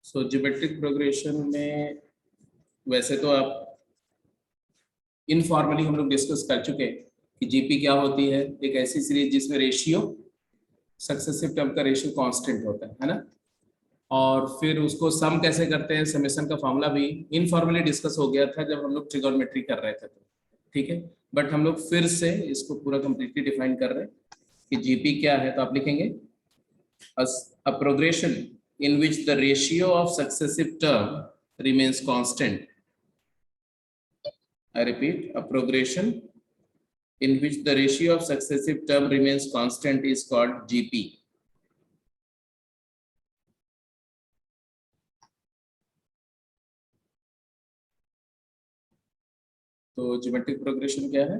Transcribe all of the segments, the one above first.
सो geometric progression में वैसे तो आप इनफॉर्मली हम लोग डिस्कस कर चुके हैं कि जीपी क्या होती है। एक ऐसी सीरीज जिसमें रेशियो सक्सेसिव टर्म का रेशियो कांस्टेंट होता है ना। और फिर उसको सम कैसे करते हैं, समेशन का फॉर्मूला भी इनफॉर्मली डिस्कस हो गया था जब हम लोग ट्रिगोनोमेट्री कर रहे थे। तो ठीक है, बट हम लोग फिर से इसको पूरा कंप्लीटली डिफाइन कर रहे हैं कि जीपी क्या है। तो आप लिखेंगे a progression in which the ratio of successive term remains constant. I repeat, a progression in which the ratio of successive term remains constant is called GP. तो ज्योमेट्रिक प्रोग्रेशन क्या है?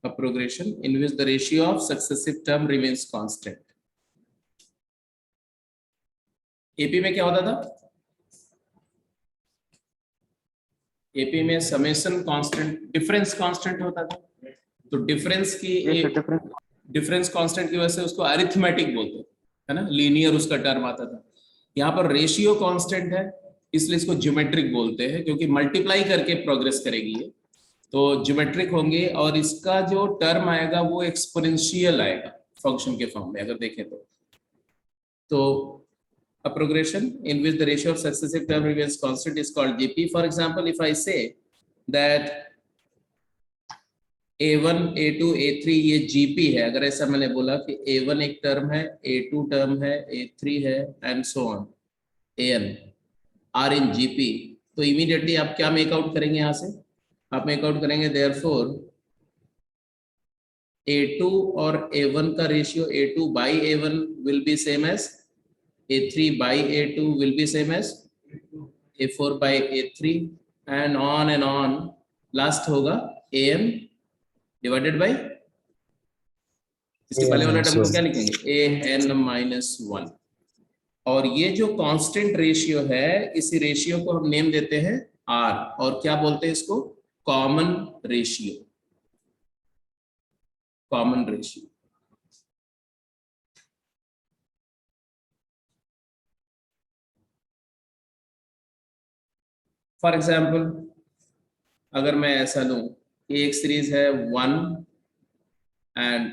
A progression in which the ratio of successive term remains constant. AP में क्या होता था? AP में summation constant, difference constant होता था। तो डिफरेंस कांस्टेंट की वजह से उसको अरिथमेटिक बोलते है ना, लीनियर उसका टर्म आता था। यहाँ पर रेशियो कांस्टेंट है इसलिए इसको ज्योमेट्रिक बोलते हैं, क्योंकि मल्टीप्लाई करके प्रोग्रेस करेगी ये, तो ज्योमेट्रिक होंगे। और इसका जो टर्म आएगा वो एक्सपोनेंशियल आएगा फंक्शन के फॉर्म में अगर देखें तो a progression in which the ratio of successive term remains constant is called GP. For example, if I say that A1, A2, A3 ये GP है, अगर ऐसा मैंने बोला कि A1 एक टर्म है, A2 टर्म है, A3 है and so on, AN are in GP, तो इमीडिएटली आप क्या मेक आउट करेंगे? यहाँ से आप मेक आउट करेंगे देयरफॉर A2 और A1 का ratio A2 by A1 will be same as A3 by A2 will be same as A4 by A3 and on last होगा AM divided by, इसके पहले वाला टर्म को क्या लिखेंगे? AN minus 1। और ये जो कांस्टेंट रेशियो है, इसी रेशियो को हम नेम देते हैं R, और क्या बोलते हैं इसको? Common ratio. Common ratio for example अगर मैं ऐसा लूं कि एक सीरीज है 1 and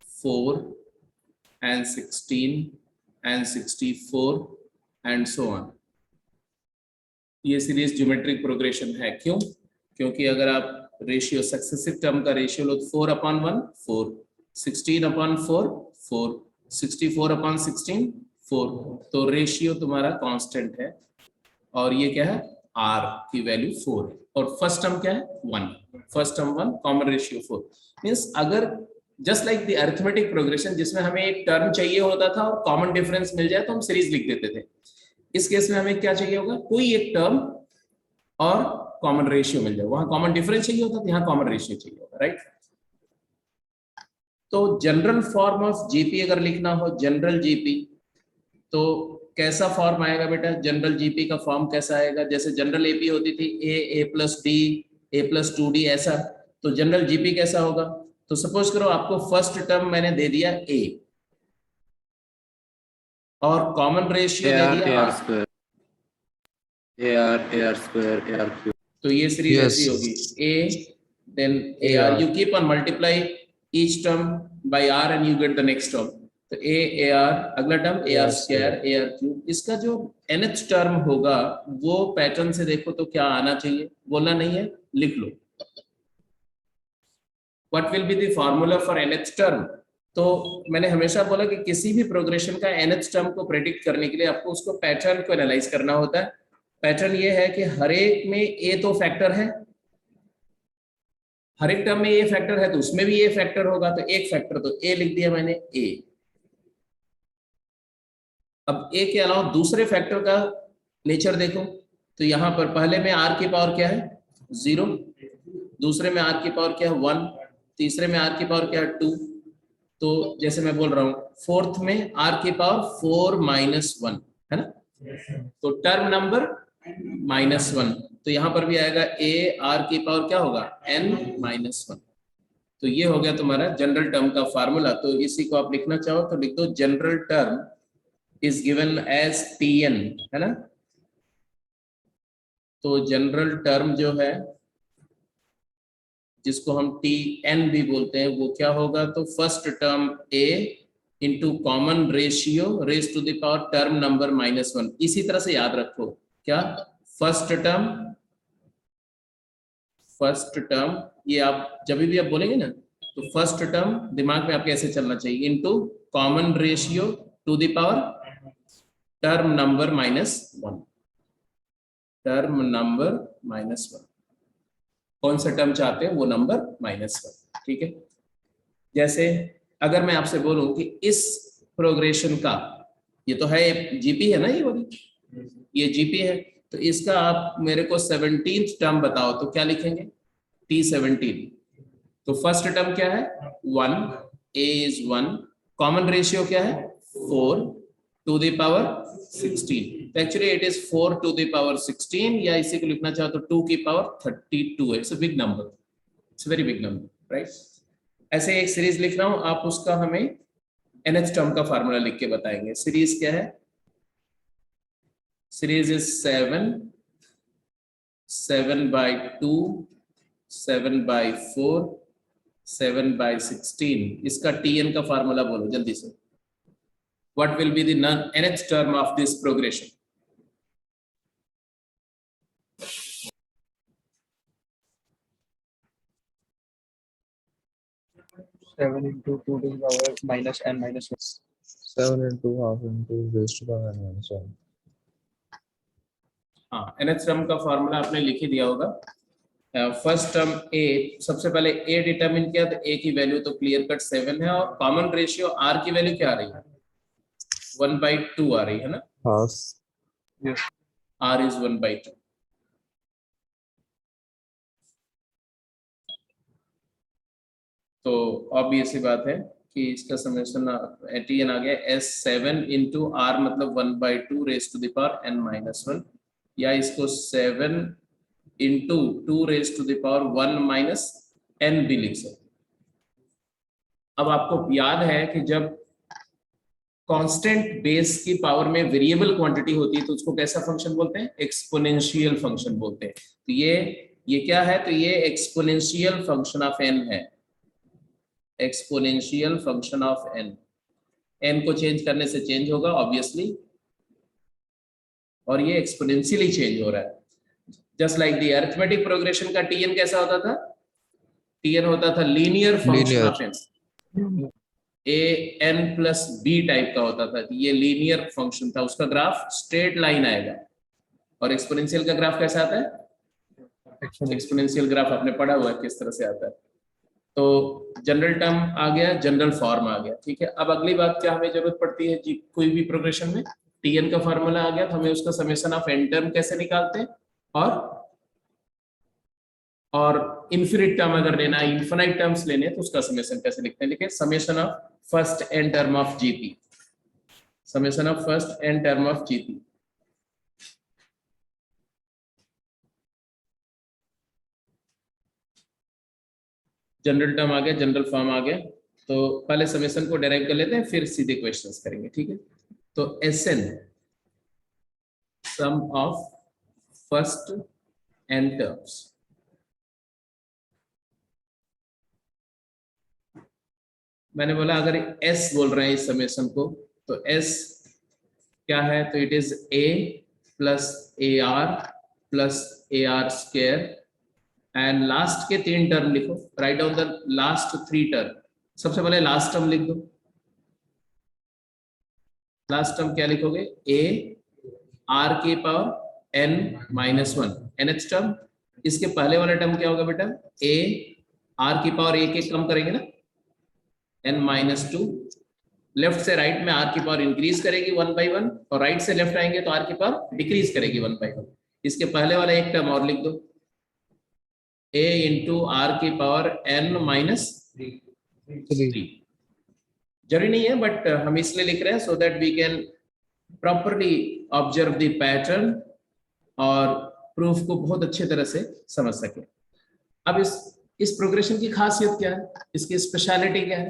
4 and 16 and 64 and so on, ये सीरीज ज्योमेट्रिक प्रोग्रेशन है। क्यों? क्योंकि अगर आप रेशियो सक्सेसिव टर्म का रेशियो लो 4/1 4, 16/4 4, 64/16 4, तो रेशियो तुम्हारा कांस्टेंट है। और ये क्या है? R की वैल्यू 4 है। और फर्स्ट टर्म क्या है? 1, first term 1, common ratio 4। Means अगर just like the arithmetic progression जिसमें हमें एक टर्म चाहिए होता था और कॉमन डिफरेंस मिल जाए तो हम सीरीज लिख देते थे, इस केस में हमें क्या चाहिए होगा? कोई एक टर्म और कॉमन रेशियो मिल जाए। वहां कॉमन डिफरेंस चाहिए होता था, यहाँ कॉमन रेशियो चाहिए होगा, राइट? तो जनरल फॉर्म ऑफ जीपी अगर लिखना हो, जनरल जीपी, तो कैसा फॉर्म आएगा बेटा? जनरल जीपी का फॉर्म कैसा आएगा? जैसे जनरल एपी होती थी ए प्लस डी, ए प्लस 2D, ऐसा। तो जनरल जीपी कैसा होगा? तो सपोज करो आपको फर्स्ट टर्म मैंने दे दिया ए और कॉमन रेशियो दे दिया R square, AR square AR cube. तो ये सीरीज ऐसी होगी A then AR, you keep on multiply each term by R and you get the next term. तो AR, अगला term AR square AR cube. इसका जो nth टर्म होगा वो पैटर्न से देखो तो क्या आना चाहिए, बोलना नहीं है, लिख लो। What will be the formula for nth term? तो मैंने हमेशा बोला कि किसी भी प्रोग्रेशन का nth टर्म को प्रेडिक्ट करने के लिए आपको उसको पैटर्न को एनालाइज करना होता है। पैटर्न ये है कि हर एक में ए तो फैक्टर है, हर एक टर्म में ए फैक्टर है तो उसमें भी ए फैक्टर होगा, तो एक फैक्टर तो ए लिख दिया मैंने, ए। अब ए के अलावा दूसरे फैक्टर का नेचर देखो, तो यहां पर पहले में आर की पावर क्या है? 0, दूसरे में आर की पावर क्या है? 1, तीसरे में आर की पावर क्या है? 2। तो जैसे मैं बोल रहा हूं फोर्थ में आर की पावर 4 - 1 है ना, तो टर्म नंबर -1। तो यहां पर भी आएगा ए आर की पावर क्या होगा? n-1। तो ये हो गया तुम्हारा जनरल टर्म का फार्मूला। तो इसी को आप लिखना चाहो तो लिख दो general term is given as Tn, है ना। तो जनरल टर्म जो है जिसको हम Tn भी बोलते हैं वो क्या होगा, तो first term a into common ratio raise to the power term number -1। इसी तरह से याद रखो, क्या फर्स्ट टर्म ये आप जब भी आप बोलेंगे ना, तो फर्स्ट टर्म दिमाग में आपके ऐसे चलना चाहिए, into common ratio two the power term number -1, term number -1। कौन सा टर्म चाहते हैं, वो नंबर -1, ठीक है। जैसे अगर मैं आपसे बोलूं कि इस प्रोग्रेशन का, ये तो है जीपी है ना, ये वाली ये जीपी है, तो इसका आप मेरे को 17th टर्म बताओ, तो क्या लिखेंगे, T17। तो फर्स्ट टर्म क्या है 1, a इज 1, कॉमन रेशियो क्या है 4 टू द पावर 16, तो actually it is 4 to the power 16, या इसी को लिखना चाहो तो 2 की पावर 32 है। It's a big number, it's very big number, right. ऐसे एक सीरीज लिख रहा हूं, आप उसका हमें nth टर्म का फार्मूला लिख के बताएंगे। सीरीज क्या है, सीरीज इज 7/2, 7/4, 7/16। इसका Tn का फार्मूला बोलो जल्दी से। What will be the nth term of this progression? 7 into 2 to the power -n-1. 7 into half into raised to the power n-1। हाँ, nth टर्म का फार्मूला आपने लिख ही दिया होगा। फर्स्ट टर्म a, सबसे पहले a डिटरमिन किया, तो a की वैल्यू तो क्लियर कट 7 है, और कॉमन रेशियो r की वैल्यू क्या आ रही है 1/2 आ रही है ना, हाफ Yes. r is 1/2। तो ऑब्वियस सी बात है कि इसका समेशन Tn आ गया S7 into r, मतलब 1/2 raise to the power n-1, या इसको 7 into 2 raise to the power 1 - n भी लिख सकते। अब आपको याद है कि जब कांस्टेंट बेस की पावर में वेरिएबल क्वांटिटी होती है तो उसको कैसा फंक्शन बोलते हैं, एक्सपोनेंशियल फंक्शन बोलते हैं। तो ये क्या है, तो ये एक्सपोनेंशियल फंक्शन ऑफ n है, exponential function of n। n को चेंज करने से चेंज होगा ऑब्वियसली, और ये एक्सपोनेंशियली चेंज हो रहा है। Just like the arithmetic progression का Tn कैसा होता था, Tn होता था linear function of n, a n plus b type का होता था, ये लीनियर फंक्शन था, उसका ग्राफ स्ट्रेट लाइन आएगा। और एक्सपोनेंशियल का ग्राफ कैसा आता है, एक्सपोनेंशियल ग्राफ आपने पढ़ा हुआ है किस तरह से आता है। तो जनरल टर्म आ गया, जनरल फॉर्म आ गया, ठीक है। अब अगली बात क्या हमें जरूरत पड़ती है जी, कोई भी प्रोग्रेशन में Tn का फार्मूला आ गया, तो हमें उसका समेशन ऑफ n टर्म कैसे निकालते हैं, और इन्फिनिट टर्म अगर लेना है, इन्फिनाइट टर्म्स लेने हैं, तो उसका समेशन कैसे लिखते हैं, देखिए summation of first n term of Gp, summation of first n term of Gp। General term आ गया, जनरल फॉर्म आ गया, तो पहले समेशन को डेराइव कर लेते हैं, फिर सीधे क्वेश्चंस करेंगे, ठीक है। तो Sn sum of first n terms, मैंने बोला अगर S बोल रहे हैं इस समेशन को, तो S क्या है, तो it is a plus AR plus AR square, and last के 3 टर्म लिखो, write down the last 3 term. सबसे पहले लास्ट टर्म लिख दो, लास्ट टर्म क्या लिखोगे, a r की पावर n-1, nth टर्म। इसके पहले वाला टर्म क्या होगा बेटा, a r की पावर एक कम करेंगे ना, n-2। लेफ्ट से राइट में r की पावर इंक्रीज करेगी 1/1, और राइट से लेफ्ट आएंगे तो r की पावर डिक्रीज करेगी 1/1। इसके पहले वाला एक टर्म और लिख दो, a इंटू r की पावर n-3। जरूरी नहीं है, बट हम इसलिए लिख रहे हैं so that we can properly observe the pattern और प्रूफ को बहुत अच्छे तरह से समझ सके। अब इस प्रोग्रेशन की खासियत क्या है, इसकी स्पेशलिटी क्या है,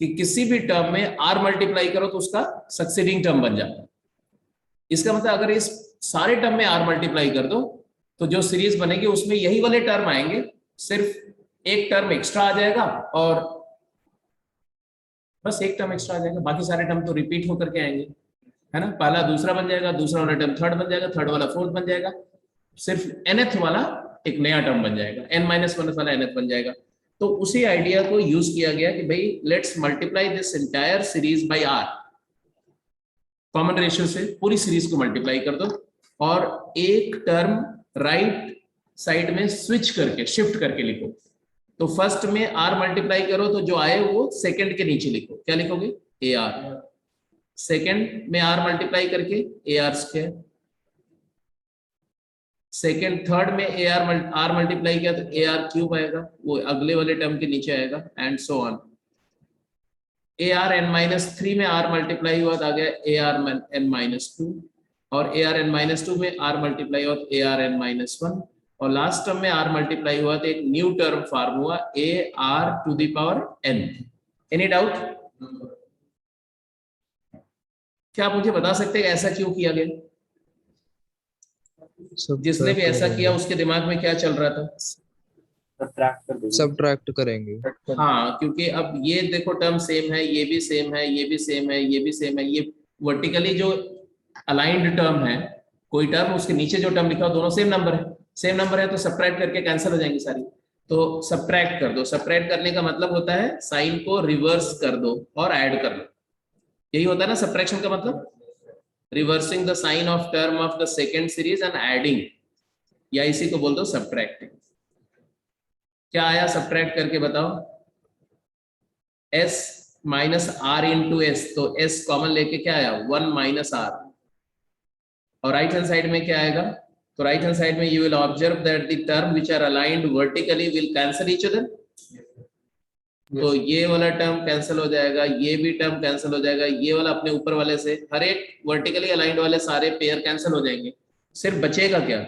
कि किसी भी टर्म में r मल्टीप्लाई करो तो उसका सक्सीडिंग टर्म बन जाता है। इसका मतलब अगर इस सारे टर्म में r मल्टीप्लाई कर दो तो जो सीरीज बनेगी उसमें यही वाले टर्म आएंगे, सिर्फ एक टर्म एक्स्ट्रा आ जाएगा और बस एक टर्म एक्स्ट्रा आ जाएगा, बाकी सारे टर्म तो रिपीट होकर के आएंगे, है ना। पहला दूसरा बन जाएगा, दूसरा वाला टर्म थर्ड बन जाएगा, थर्ड वाला फोर्थ बन जाएगा, सिर्फ nth वाला एक नया टर्म बन जाएगा, n-1 वाला nth बन जाएगा। तो उसी आइडिया को यूज किया गया कि भाई let's multiply this entire series by r, common ratio से पूरी सीरीज को मल्टीप्लाई कर दो और एक टर्म राइट साइड में स्विच करके शिफ्ट करके लिखो। तो फर्स्ट में r मल्टीप्लाई करो तो जो आए वो सेकंड के नीचे लिखो, क्या लिखोगे, ar। सेकंड में r मल्टीप्लाई करके ar स्क्वायर, सेकंड थर्ड में r मल्टीप्लाई किया तो ar क्यूब आएगा, वो अगले वाले टर्म के नीचे आएगा, and so on. ar n-3 में r मल्टीप्लाई हुआ तो आ गया ar n-2, और ar n-2 में r मल्टीप्लाई हुआ तो ar n-1, और लास्ट टर्म में r मल्टीप्लाई हुआ तो एक न्यू टर्म फॉर्म हुआ ar to the power n। Any doubt? क्या आप मुझे बता सकते हैं ऐसा क्यों किया गया? जिसने भी ऐसा किया उसके दिमाग में क्या चल रहा था? सब्ट्रैक्ट करेंगे। हाँ, क्योंकि अब ये देखो टर्म सेम है, ये भी सेम है, ये भी सेम है, ये भी सेम है, ये वर्टिकली जो अलाइंड टर्म है, कोई टर्म उसके नीचे जो टर्म लिखा हो दोनों सेम नंबर है, सेम नंबर है तो सब्ट्रैक्ट करके कैंसिल हो जाएंगी सारी। तो सब्ट्रैक्ट कर दो, सब्ट्रैक्ट करने का मतलब होता है साइन को रिवर्स कर दो और ऐड कर लो, यही होता है ना सब्ट्रैक्शन का मतलब, reversing the sign of term of the second series and adding, या इसी को बोल दो सब्ट्रैक्टिंग। क्या आया सब्ट्रैक्ट करके बताओ? s minus R into S, तो s कॉमन लेके क्या आया 1 माइनस आर, और राइट हैंड साइड में क्या आएगा? तो राइट हैंड साइड में you will observe that the term which are aligned vertically will cancel each other. तो ये वाला टर्म कैंसिल हो जाएगा, ये भी टर्म कैंसिल हो जाएगा, ये वाला अपने ऊपर वाले से, हर एक वर्टिकली अलाइंड वाले सारे पेयर कैंसिल हो जाएंगे, सिर्फ बचेगा क्या?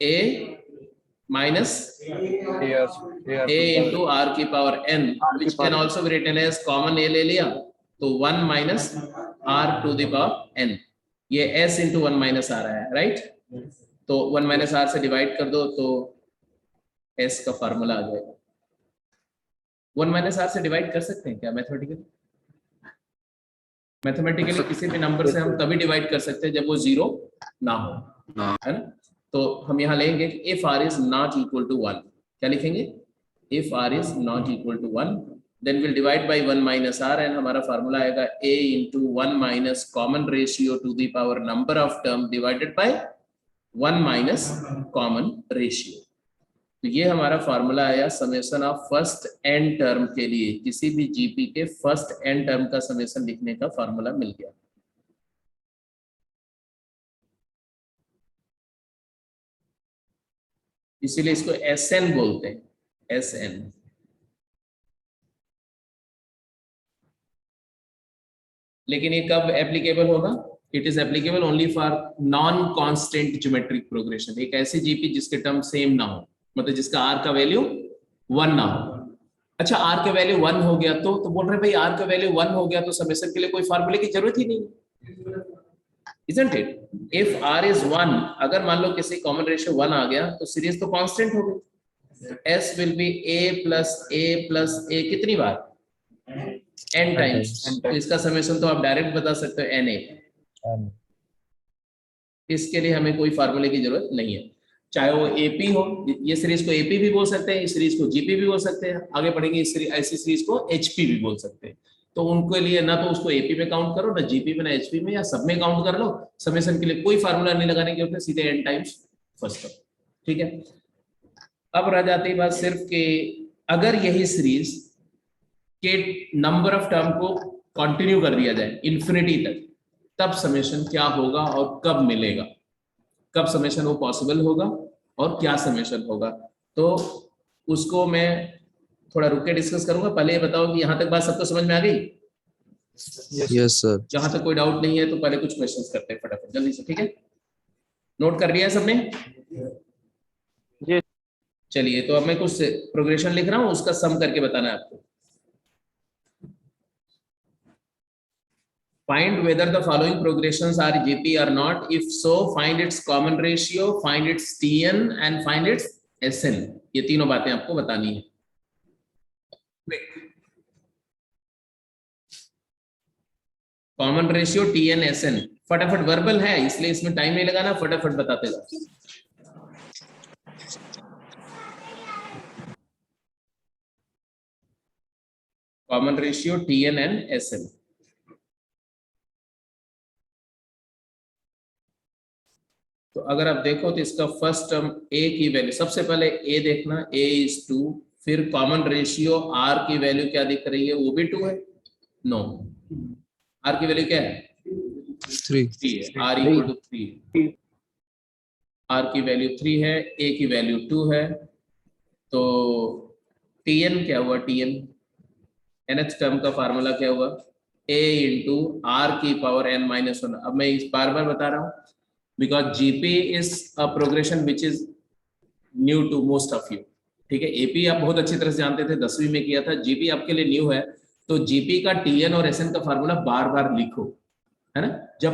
a minus a into r की power n, which can also be written as common a ले लिया तो 1 minus r to the power n, ये s into 1 minus r है, राइट? तो 1 minus r से डिवाइड कर दो तो s का फार्मूला आ जाएगा। 1 minus r से डिवाइड कर सकते हैं क्या मैथमेटिकली? मैथमेटिकली किसी भी नंबर से हम तभी डिवाइड कर सकते हैं जब वो जीरो ना हो, है ना। तो हम यहाँ लेंगे कि if r is not equal to 1, क्या लिखेंगे? if r is not equal to 1 then we'll divide by 1 minus r, and हमारा फार्मूला आएगा a into 1 minus common ratio to the power number of term divided by 1 minus common ratio। तो ये हमारा formula आया summation of first N term के लिए, किसी भी जीपी के फर्स्ट एन टर्म का समेशन लिखने का फार्मूला मिल गया। इसीलिए इसको एसएन बोलते हैं, एसएन। लेकिन ये कब एप्लीकेबल होगा? It is applicable only for non constant geometric progression, एक ऐसी जीपी जिसके टर्म सेम ना हो, मतलब जिसका आर का वैल्यू 1 ना हो। अच्छा, आर का वैल्यू 1 हो गया तो बोल रहे भाई आर का वैल्यू 1 हो गया तो समेशन के लिए कोई फार्मूले की जरूरत ही नहीं, isn't it? If r is 1, अगर मान लो किसी कॉमन रेशियो 1 आ गया तो सीरीज तो कांस्टेंट हो गई, s will be a plus a कितनी बार? n times. तो इसका समेशन तो आप डायरेक्ट बता सकते हो na। इसके लिए हमें कोई फार्मूले की जरूरत नहीं है, चाहे वो एपी हो, ये सीरीज को एपी भी बोल सकते हैं, इस सीरीज को जीपी भी बोल सकते हैं, आगे बढ़ेंगे इस ऐसी सीरीज को एचपी भी बोल सकते हैं। तो उनके लिए ना तो उसको एपी में काउंट करो, ना जीपी में, ना एचपी में, या सब में काउंट कर लो। समेशन के लिए कोई फार्मूला नहीं लगाने की जरूरत है, सीधे n टाइम्स फर्स्ट टर्म, ठीक है। अब रह जाती बात सिर्फ कि अगर यही सीरीज के नंबर ऑफ टर्म को कंटिन्यू कर दिया जाए इन्फिनिटी तक, तब समेशन क्या होगा और कब मिलेगा, कब समेशन वो पॉसिबल होगा और क्या समेशन होगा, तो उसको मैं थोड़ा रुक के डिस्कस करूंगा। पहले ये बताओ कि यहाँ तक बात सबको समझ में आ गई? Yes sir. जहां तक कोई डाउट नहीं है तो पहले कुछ क्वेश्चंस करते हैं फटाफट जल्दी से, ठीक है? नोट कर लिया है सबने? चलिए, तो अब मैं कुछ प्रोग्रेशन लिख रहा हूँ, उसका सम करके बताना है आपको। Find whether the following progressions are GP or not. If so, find its common ratio, find its TN and find its SN. ये तीनों बातें आपको बतानी है. कॉमन रेशियो TN SN फटाफट वर्बल है इसलिए इसमें टाइम नहीं लगाना, फटाफट बताते जाओ. Common ratio TN and SN. तो अगर आप देखो तो इसका फर्स्ट टर्म A की वैल्यू, सबसे पहले A देखना, A is 2, फिर कॉमन रेशियो R की वैल्यू क्या दिख रही है, वो भी 2 है. नो, R की वैल्यू क्या है, 3 है. R इक्वल टू 3, R की वैल्यू 3 है, A की वैल्यू 2 है. तो TN क्या हुआ, TN nth टर्म का फार्मूला क्या हुआ, A इंटू R की पावर n माइनस 1. अब मैं इस बार बार बता रहा हूँ because GP is a progression which is new to most of you. ठीक है, AP आप बहुत अच्छी तरह से जानते थे, 10वीं में किया था. GP आपके लिए न्यू है, तो GP का TN और SN का फार्मूला बार बार लिखो, है ना. जब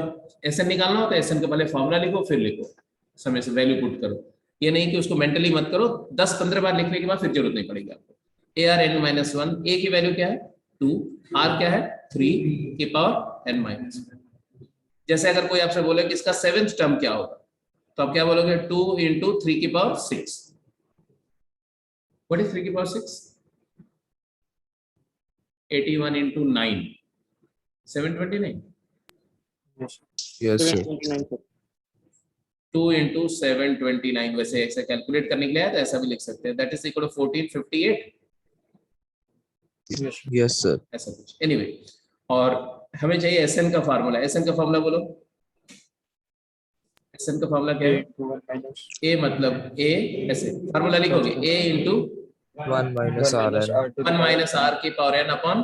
SN निकालना हो तो SN का पहले फार्मूला लिखो, फिर लिखो, समय से वैल्यू पुट करो. ये नहीं कि उसको मेंटली मत करो, 10-15 बार लिखने के बाद फिर जरूरत नहीं पड़ेगी आपको. ARn-1, A की वैल्यू क्या है 2, R क्या है 3 की पावर n माइनस 1. जैसे अगर कोई आपसे बोले कि इसका 7th टर्म क्या होगा, तो आप क्या बोलोगे, 2 इंटू 3 की पावर 6. व्हाट इज 3 की power 6, 81 into 9, 729. Yes, sir. 2 into 729. वैसे ऐसे कैलकुलेट करने के लिए तो ऐसा भी लिख सकते हैं, that is equal to 1458. Yes, sir. ऐसा कुछ. एनीवे, और हमें चाहिए SN का फार्मूला. SN का फार्मूला बोलो. SN का फार्मूला क्या है, A मतलब A, ऐसे फार्मूला लिखोगे, A into 1 minus Rn. 1 minus R की power n upon.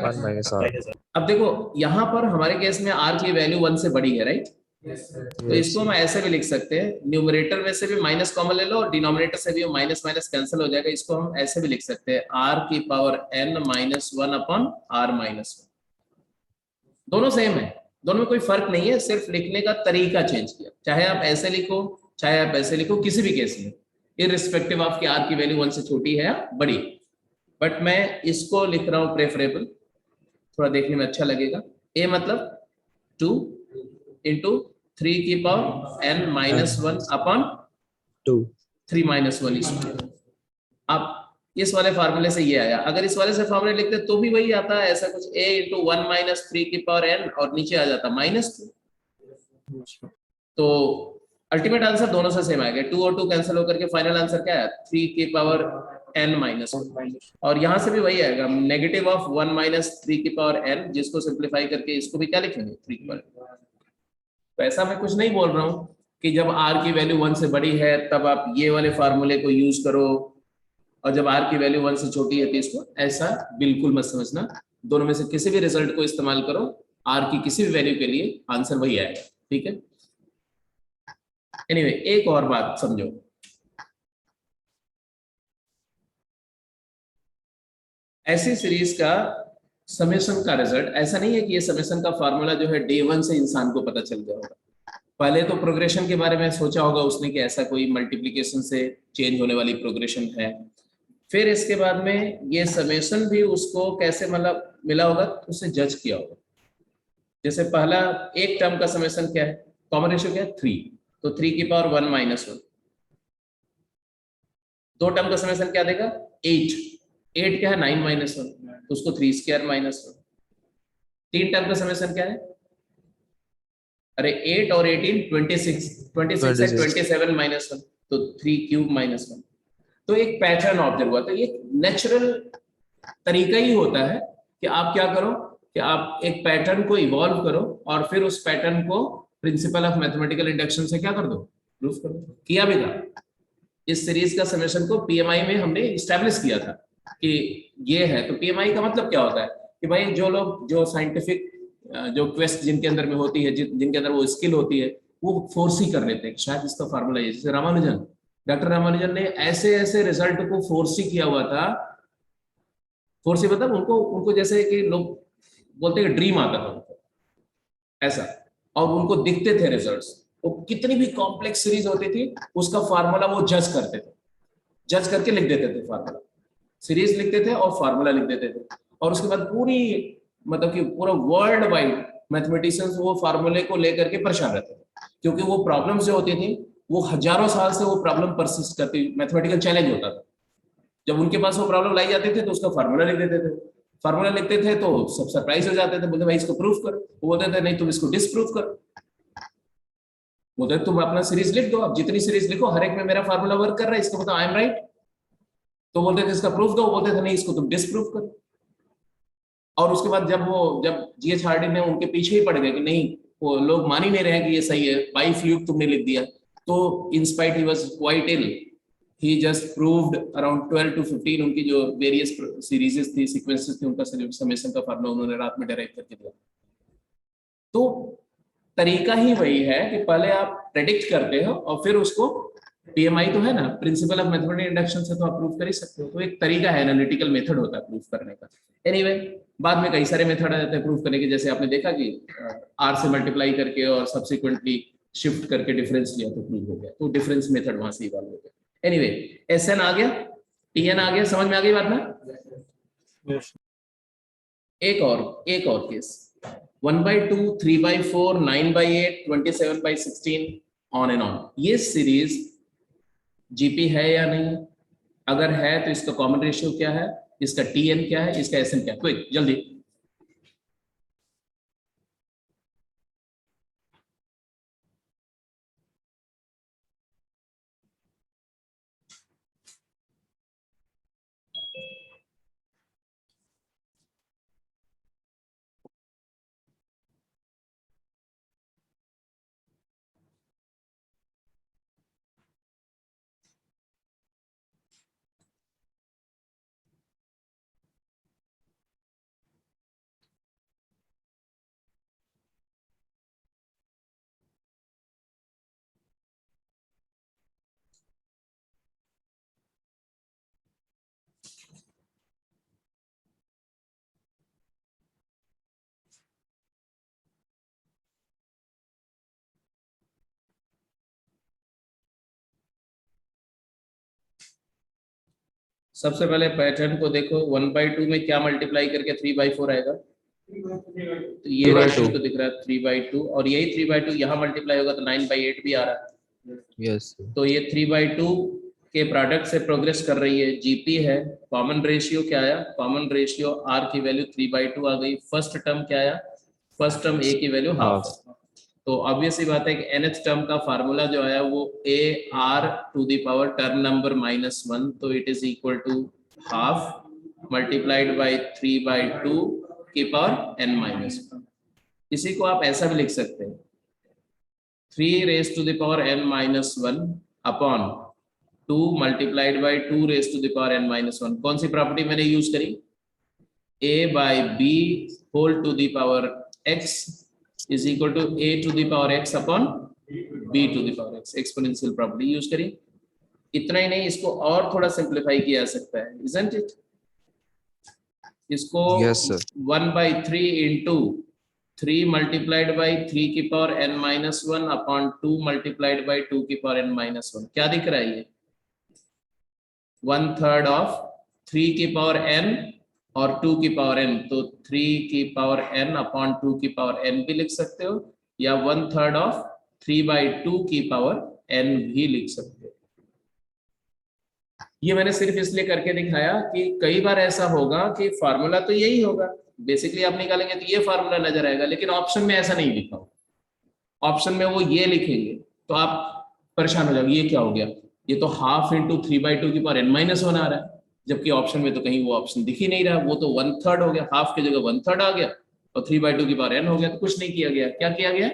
1 minus R. अब देखो यहाँ पर हमारे केस में R की वैल्यू 1 से बड़ी है, राइट. तो इसको हम ऐसे भी लिख सकते हैं, न्यूमरेटर में से भी माइनस कॉमन ले लो और डिनोमिनेटर से भी माइनस माइनस कैंसिल हो जाएगा. इसको हम ऐसे भी लिख सकते हैं, R की power n minus 1 upon R minus 1. दोनों सेम है, दोनों में कोई फर्क नहीं है, सिर्फ लिखने का तरीका चेंज किया. चाहे आप ऐसे लिखो, चाहे आप ऐसे लिखो, किसी भी केस में इररिस्पेक्टिव ऑफ कि R की वैल्यू 1 से छोटी है या बड़ी. बट मैं इसको लिख रहा हूँ प्रेफरेबल, थोड़ा देखने में अच्छा लगेगा. A मतलब 2 इंटू 3 की power n minus 1 upon 2. 3 minus 1 is 2. अब इस वाले फार्मूले से ये आया, अगर इस वाले से फार्मूले लिखते तो भी वही आता है, ऐसा कुछ, A इंटू 1 माइनस 3 की पावर n और नीचे आ जाता माइनस 2. तो अल्टीमेट आंसर दोनों से सेम आएगा, 2 और 2 कैंसिल होकर के फाइनल आंसर क्या है, 3 की पावर n माइनस 1. और यहाँ से भी वही आएगा, नेगेटिव ऑफ 1 माइनस 3 की पावर n, जिसको सिंप्लीफाई करके इसको भी क्या लिखेंगे 3 की पावर. तो ऐसा मैं कुछ नहीं बोल रहा हूँ कि जब R की वैल्यू 1 से बड़ी है तब आप ये वाले फार्मूले को यूज करो, और जब R की वैल्यू 1 से छोटी है तो इसको, ऐसा बिल्कुल मत समझना. दोनों में से किसी भी रिजल्ट को इस्तेमाल करो, R की किसी भी वैल्यू के लिए आंसर वही आएगा. ठीक है. एनीवे, एक और बात समझो, ऐसी सीरीज का समेशन का रिजल्ट ऐसा नहीं है कि ये समेशन का फार्मूला जो है डे 1 से इंसान को पता चल गया होगा. पहले तो प्रोग्रेशन के बारे में सोचा होगा उसने कि ऐसा कोई मल्टीप्लिकेशन से चेंज होने वाली प्रोग्रेशन है. फिर इसके बाद में ये समेशन भी उसको कैसे मतलब मिला होगा, उससे जज किया होगा. जैसे पहला एक टर्म का समेशन क्या है, कॉमन रेशियो क्या है 3, तो 3 की पावर 1 माइनस 1. दो टर्म का समेशन क्या देगा 8, 8 क्या है 9 माइनस 1, तो उसको 3 स्क्वायर माइनस 1. 3 टर्म का समेशन क्या है, अरे 8 और 18 26, 26 है 27 माइनस 1, तो 3 क्यूब माइनस 1. तो एक पैटर्न ऑब्जर्व हुआ. तो ये नेचुरल तरीका ही होता है कि आप क्या करो कि आप एक पैटर्न को इवॉल्व करो और फिर उस पैटर्न को प्रिंसिपल ऑफ मैथमेटिकल इंडक्शन से क्या कर दो, प्रूफ कर दो. किया भी था. इस सीरीज का समेशन को PMI में हमने इस्टेब्लिश किया था कि ये है. तो PMI का मतलब क्या होता है कि भाई जो लोग, जो साइंटिफिक जो क्वेस्ट जिनके अंदर में होती है, जिनके अंदर वो स्किल होती है, वो फोर्स ही कर लेते हैं शायद इसका फार्मूला ये. जैसे रामानुजन, डॉक्टर रामानुजन ने ऐसे ऐसे रिजल्ट को फोर्स ही किया हुआ था. फोर्स ही मतलब उनको जैसे कि लोग बोलते हैं ड्रीम आता था उनको ऐसा, और उनको दिखते थे रिजल्ट्स। वो कितनी भी कॉम्प्लेक्स सीरीज होती थी उसका फार्मूला वो जज करते थे, जज करके लिख देते थे फार्मूला, सीरीज लिखते थे और फार्मूला लिख देते थे। और उसके बाद पूरी मतलब कि पूरा वर्ल्ड वाइड मैथमेटिशियंस वो फार्मूले को लेकर के परेशान रहते थे, क्योंकि वो प्रॉब्लम्स जो होती थी वो हजारों साल से वो प्रॉब्लम परसिस्ट करती, मैथमेटिकल चैलेंज होता था। जब उनके पास वो प्रॉब्लम लाई जाती थी तो उसका फार्मूला लिख देते थे, फार्मूला लिखते थे तो सब सरप्राइज हो जाते थे, बोलते भाई इसको प्रूफ करो, वो बोलते थे नहीं तुम इसको डिसप्रूफ करो, बोलते तुम अपना सीरीज लिख दो, अब जितनी सीरीज लिखो हर एक में मेरा फार्मूला वर्क कर रहा है, इसका मतलब आई एम राइट। तो बोलते थे इसका प्रूफ दो, बोलते थे नहीं इसको तुम डिसप्रूफ करो। और उसके बाद जब जीएच हार्डी ने उनके पीछे ही पड़ गए कि नहीं वो लोग मान ही नहीं रहे कि ये सही है, बाई फ्लूक तुमने लिख दिया, तो in spite he was quite ill, he just proved around 12 to 15 उनकी जो वेरियस सीरीजेस थी, सीक्वेंसेस थी, उनका समेशन का फार्मूला उन्होंने रात में डेराइव करके दिया। तो तरीका ही वही है कि पहले आप प्रेडिक्ट करते हो और फिर उसको पीएमआई तो है ना, प्रिंसिपल ऑफ मैथमेटिकल इंडक्शन से तो आप प्रूव कर ही सकते हो, तो एक तरीका है, एनालिटिकल मेथड होता है प्रूफ करने का। एनीवे बाद में कई सारे मेथड आ जाते हैं प्रूफ करने के, जैसे आपने देखा कि आर से मल्टीप्लाई करके और सब्सिक्वेंटली शिफ्ट करके डिफरेंस लिया तो प्रूव हो गया, तो डिफरेंस मेथड वहां से इवॉल्व हो गया। एनीवे एसएन आ गया, टीएन आ गया, समझ में आ गई बात ना। एक और केस 1/2 3/4 9/8 27/16 ऑन एंड ऑन, ये सीरीज जीपी है या नहीं, अगर है तो इसका कॉमन रेशियो क्या है, इसका टीएन क्या है, इसका एसएन क्या है, क्विक जल्दी। सबसे पहले पैटर्न को देखो, 1/2 में क्या मल्टीप्लाई करके 3/4 आएगा, तो ये रेशियो तो दिख रहा है 3/2, और यही 3/2 यहाँ मल्टीप्लाई होगा तो 9/8 भी आ रहा है। यस तो ये 3/2 के प्रोडक्ट से प्रोग्रेस कर रही है, जीपी है। कॉमन रेशियो क्या आया, कॉमन रेशियो आर की वैल्यू 3/2 आ गई। फर्स्ट टर्म क्या आया, फर्स्ट टर्म ए की वैल्यू हाफ, तो ऑब्वियस ही बात है कि nth टर्म का फार्मूला जो आया वो a r to the power term number -1, तो it is equal to half multiplied by 3/2 की पावर n-1। इसी को आप ऐसा भी लिख सकते हैं 3 raise to the power n-1 upon 2 multiplied by 2 raise to the power n-1। कौन सी प्रॉपर्टी मैंने यूज करी, a by b whole to the power x is equal to a to the power x upon b to the power x, exponential property use करी। इतना ही नहीं, इसको और थोड़ा सिंपलीफाई किया जा सकता है, isn't it? इसको 1/3 into 3 multiplied by 3 की power n-1 upon 2 multiplied by 2 की पावर n-1, क्या दिख रहा है ये 1/3 of 3 की पावर n और 2 की पावर n, तो 3 की पावर n अपॉन 2 की पावर n भी लिख सकते हो, या 1/3 ऑफ 3/2 की पावर n भी लिख सकते हो। ये मैंने सिर्फ इसलिए करके दिखाया कि कई बार ऐसा होगा कि फार्मूला तो यही होगा, बेसिकली आप निकालेंगे तो ये फार्मूला नजर आएगा, लेकिन ऑप्शन में ऐसा नहीं लिखा होगा, ऑप्शन में वो ये लिखेंगे तो आप परेशान हो जाओगे, ये क्या हो गया, ये तो हाफ इंटू 3/2 की पावर n-1 आ रहा है, जबकि ऑप्शन में तो कहीं वो ऑप्शन दिख ही नहीं रहा, वो तो 1/3 हो गया, हाफ की जगह 1/3 आ गया और 3/2 की पावर n हो गया, तो कुछ नहीं किया गया, क्या किया गया,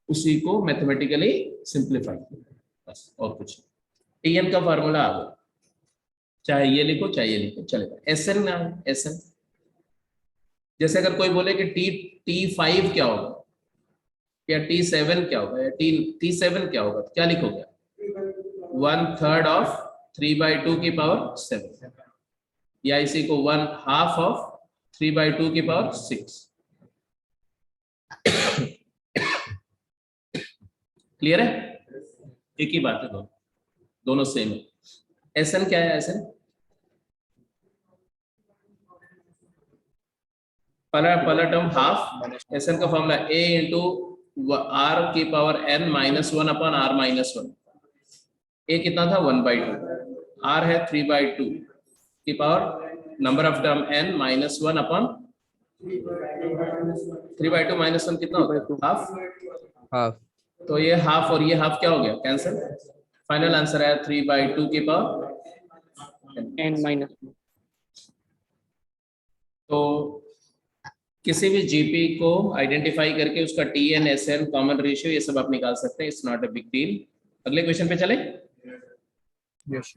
उसी को मैथमेटिकली सिंप्लीफाई किया, बस और कुछ। टीएन का फार्मूला आ गया, चाहे ये लिखो चाहे ये लिखो चलेगा। एसएन ना, एसएन जैसे अगर कोई बोले कि T5 क्या होगा या T7 क्या होगा या T7 क्या होगा, तो क्या लिखोगे, 1/3 ऑफ 3/2 की पावर 7, या इसी को 1/2 ऑफ 3/2 की पावर 6। क्लियर है? एक ही बात है, दोनों सेम है। Sn क्या है? Sn पहला टर्म हाफ, Sn का फॉर्मूला a इंटू r की power n minus 1 upon r minus 1। a कितना था? 1/2, r है 3/2 की power number of term n minus 1 upon 3/2 minus 1 कितना होता है? हाफ। हाफ। तो ये हाफ और ये हाफ क्या हो गया? कैंसिल। फाइनल आंसर है 3/2 की पावर n minus 1। तो किसी भी जीपी को आइडेंटिफाई करके उसका टीएन एसएन कॉमन रेशियो ये सब आप निकाल सकते हैं। It's not a big deal. अगले क्वेश्चन पे चले। Yes.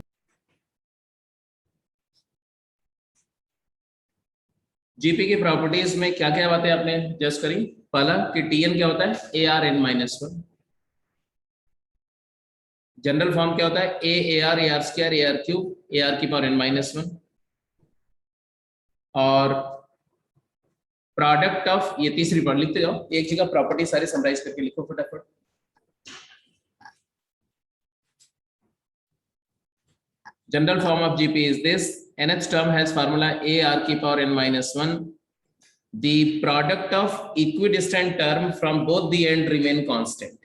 जीपी की प्रॉपर्टीज में क्या क्या बातें आपने जस्ट करी? पहला कि टीएन क्या होता है? A R N minus 1। General form क्या होता है? A R square A R cube A R की पावर एन माइनस 1। और प्रोडक्ट ऑफ, ये तीसरी बार लिखते जाओ, एक जगह प्रॉपर्टी सारी समराइज करके लिखो फटाफट। General form of GP is this, nth term has formula a r की power n minus 1. The product of equidistant term from both the end remain constant.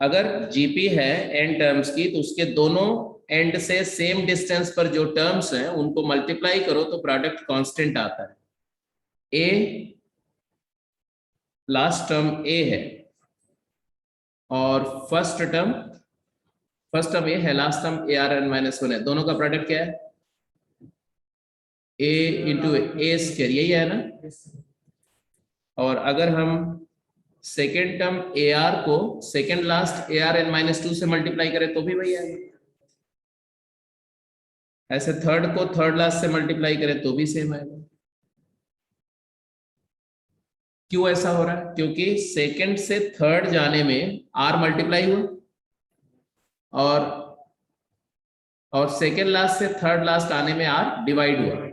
अगर जीपी है n टर्म्स की तो उसके दोनों एंड से सेम डिस्टेंस पर जो टर्म्स हैं उनको मल्टीप्लाई करो तो प्रोडक्ट कांस्टेंट आता है। a लास्ट टर्म a है और फर्स्ट टर्म ए है, last term A R N minus 1 है। दोनों का प्रोडक्ट क्या है? ए इंटू ए स्क्वायर, यही है ना। और अगर हम सेकेंड टर्म ए आर को second last A R N minus 2 से मल्टीप्लाई करें तो भी वही आएगा। ऐसे थर्ड को थर्ड लास्ट से मल्टीप्लाई करें तो भी सेम आएगा। क्यों ऐसा हो रहा है? क्योंकि सेकेंड से थर्ड जाने में आर मल्टीप्लाई हुआ और सेकेंड लास्ट से थर्ड लास्ट आने में आर डिवाइड हुआ।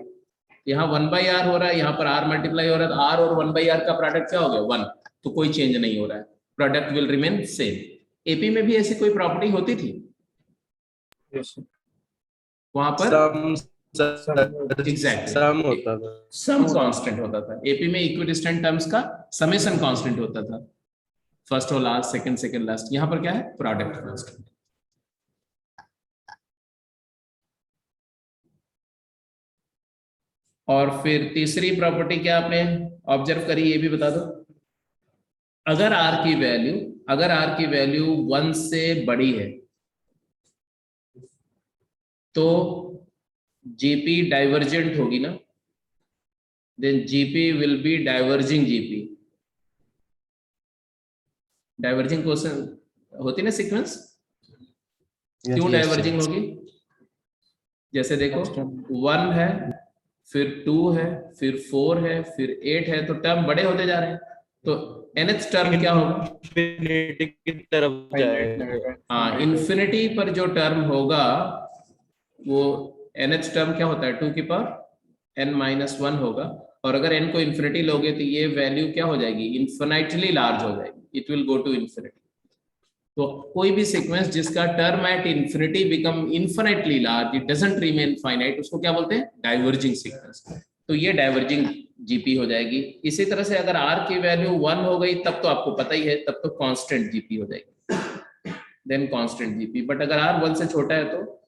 यहाँ 1/r हो रहा है, यहाँ पर r मल्टीप्लाई हो रहा है, तो r और 1/r का प्रोडक्ट क्या हो गया? 1। तो कोई चेंज नहीं हो रहा है, product will remain same. AP में भी ऐसी कोई प्रॉपर्टी होती थी? Yes. वहां पर एग्जैक्टली सम होता था, सम कांस्टेंट होता था। एपी में इक्विडिस्टेंट टर्म्स का समेशन कांस्टेंट होता था, फर्स्ट और लास्ट, सेकंड लास्ट। यहाँ पर क्या है? Product constant. और फिर तीसरी प्रॉपर्टी क्या आपने ऑब्जर्व करी, ये भी बता दो। अगर r की वैल्यू 1 से बड़ी है तो जीपी डाइवर्जेंट होगी ना, then GP will be diverging GP. Diverging question होती ना सीक्वेंस, क्यों डाइवर्जिंग होगी? जैसे देखो 1 है, फिर 2 है, फिर 4 है, फिर 8 है, तो टर्म बड़े होते जा रहे हैं। तो nth टर्म क्या होगा? इंफिनिटी की तरफ जाएगा। हाँ, इंफिनिटी पर जो टर्म होगा वो nth टर्म क्या होता है? 2 की पावर n माइनस 1 होगा। और अगर n को इंफिनिटी लोगे तो ये वैल्यू क्या हो जाएगी? इन्फिनाइटली लार्ज हो जाएगी, it will go to infinity. तो कोई भी सीक्वेंस जिसका term at infinity become infinitely large, it doesn't remain finite, उसको क्या बोलते हैं? Diverging sequence. तो ये डाइवर्जिंग जीपी हो जाएगी। इसी तरह से अगर r की वैल्यू 1 हो गई तब तो आपको पता ही है, तब तो कांस्टेंट जीपी हो जाएगी, देन कांस्टेंट जीपी। बट अगर r 1 से छोटा है तो,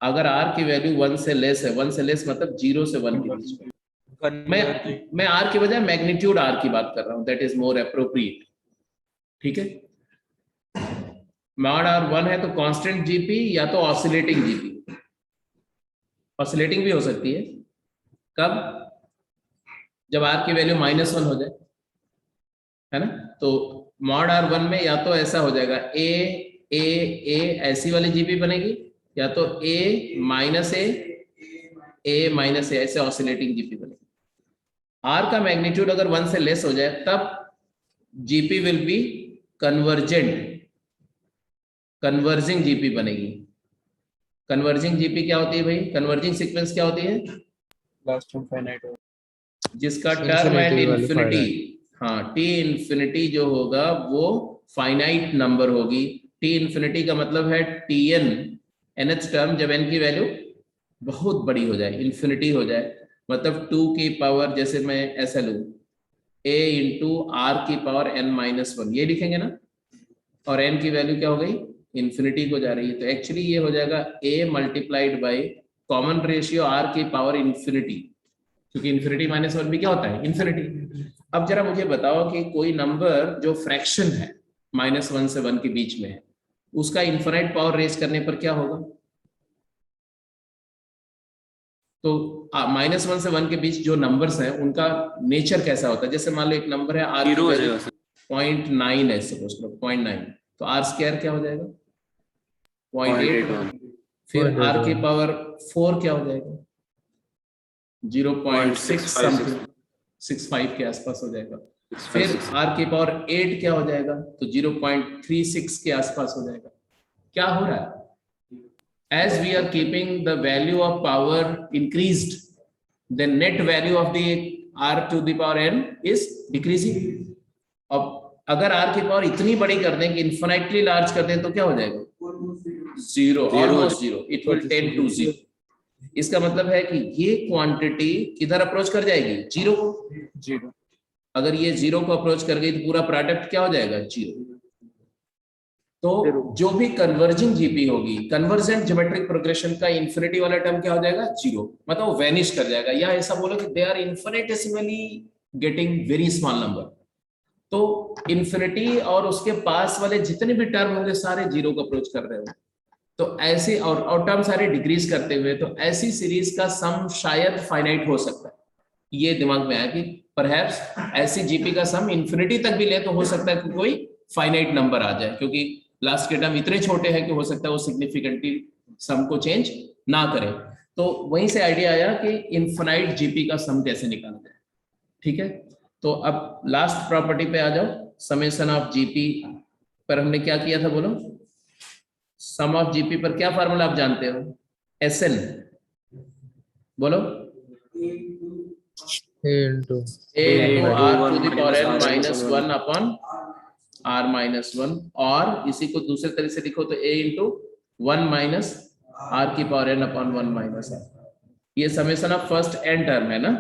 अगर r की वैल्यू 1 से लेस है, 1 से लेस मतलब 0 से 1 के बीच में, मैं r की बजाय मैग्नीट्यूड r की बात कर रहा हूं, दैट इज मोर अप्रोप्रिएट। ठीक है, मॉड r 1 है तो कांस्टेंट जीपी या तो ऑसिलेटिंग जीपी। ऑसिलेटिंग भी हो सकती है, कब? जब r की वैल्यू -1 हो जाए, है ना। तो मॉड r1 में या तो ऐसा हो जाएगा a ऐसी वाली जीपी बनेगी, या तो a माइनस a ऐसे ऑसिलेटिंग जीपी बनेगी। r का मैग्नीट्यूड अगर 1 से लेस हो जाए तब GP will B converging GP बनेगी। कन्वर्जिंग जीपी क्या होती है भाई? कन्वर्जिंग सीक्वेंस क्या होती है? लास्ट टर्म फाइनाइट होगा। जिसका टर्म एट Infinity वाली इन्फिनिटी, finite। हाँ टी इन्फिनिटी जो होगा वो फाइनाइट नंबर होगी। टी इन्फिनिटी का मतलब है टी एन, nth टर्म जब n की वैल्यू बहुत बड़ी हो जाए, इन्फिनिटी हो जाए, मतलब 2 की पावर, जैसे मैं ऐसा लूं a इंटू आर की पावर n-1, ये लिखेंगे ना, और n की वैल्यू क्या हो गई, इन्फिनिटी को जा रही है, तो एक्चुअली ये हो जाएगा a multiplied by common ratio r की पावर इन्फिनिटी, क्योंकि इन्फिनिटी -1 भी क्या होता है, इन्फिनिटी। अब जरा मुझे बताओ कि कोई नंबर जो फ्रैक्शन है -1 से 1 के बीच में है, उसका इन्फिनाइट पावर रेज करने पर क्या होगा। तो -1 से 1 के बीच जो नंबर्स हैं उनका नेचर कैसा होता है, जैसे मान लो एक नंबर है r की वैल्यू 0.9 है, सपोज करो 0.9, तो r स्क्वायर क्या हो जाएगा 0.8, फिर r की 0.81। पावर 4 क्या हो जाएगा 0.6 समथिंग, 65 के आसपास हो जाएगा, फिर r की पावर 8 क्या हो जाएगा, तो 0.36 के आसपास हो जाएगा। क्या हो रहा है, as we are keeping the value of power increased, the net value of the r to the power n is decreasing। अब अगर r की पावर इतनी बड़ी कर दें कि इन्फिनाइटली लार्ज कर दें तो क्या हो जाएगा, zero, almost zero, it will tend to zero. इसका मतलब है कि ये क्वांटिटी किधर अप्रोच कर जाएगी, जीरो को। जीरो। अगर ये जीरो को अप्रोच कर गई तो पूरा प्रोडक्ट क्या हो जाएगा, जीरो। तो जो भी कन्वर्जिंग जीपी होगी, कन्वर्जेंट ज्योमेट्रिक प्रोग्रेशन का इन्फिनिटी वाला टर्म क्या हो जाएगा, जीरो, मतलब वो वैनिश कर जाएगा, या ऐसा बोलो कि they are infinitesimally getting very small number. तो इन्फिनिटी और उसके पास वाले जितने भी टर्म होंगे सारे जीरो को अप्रोच कर रहे होंगे, तो ऐसे और टर्म सारे डिक्रीज करते हुए, तो ऐसी सीरीज का सम शायद फाइनाइट हो सकता है। ये दिमाग में आया कि परहैप्स ऐसी जीपी का सम इन्फिनिटी तक भी ले तो हो सकता है कि कोई फाइनाइट नंबर आ जाए, क्योंकि लास्ट के टर्म इतने छोटे हैं कि हो सकता है वो सिग्निफिकेंटली सम को चेंज ना करे। तो वहीं से आइडिया आया कि इन्फिनाइट जीपी का सम कैसे निकाला जाए। ठीक है, तो अब लास्ट प्रॉपर्टी पे आ जाओ, समेशन ऑफ जीपी पर हमने क्या किया था, बोलो सम ऑफ जीपी पर क्या फार्मूला आप जानते हो, एसएन, बोलो A into a into r r to the power n minus 1 upon r minus 1, और इसी को दूसरे तरीके से लिखो तो a into 1 minus r की power n upon 1 minus r। ये summation of first n term है ना।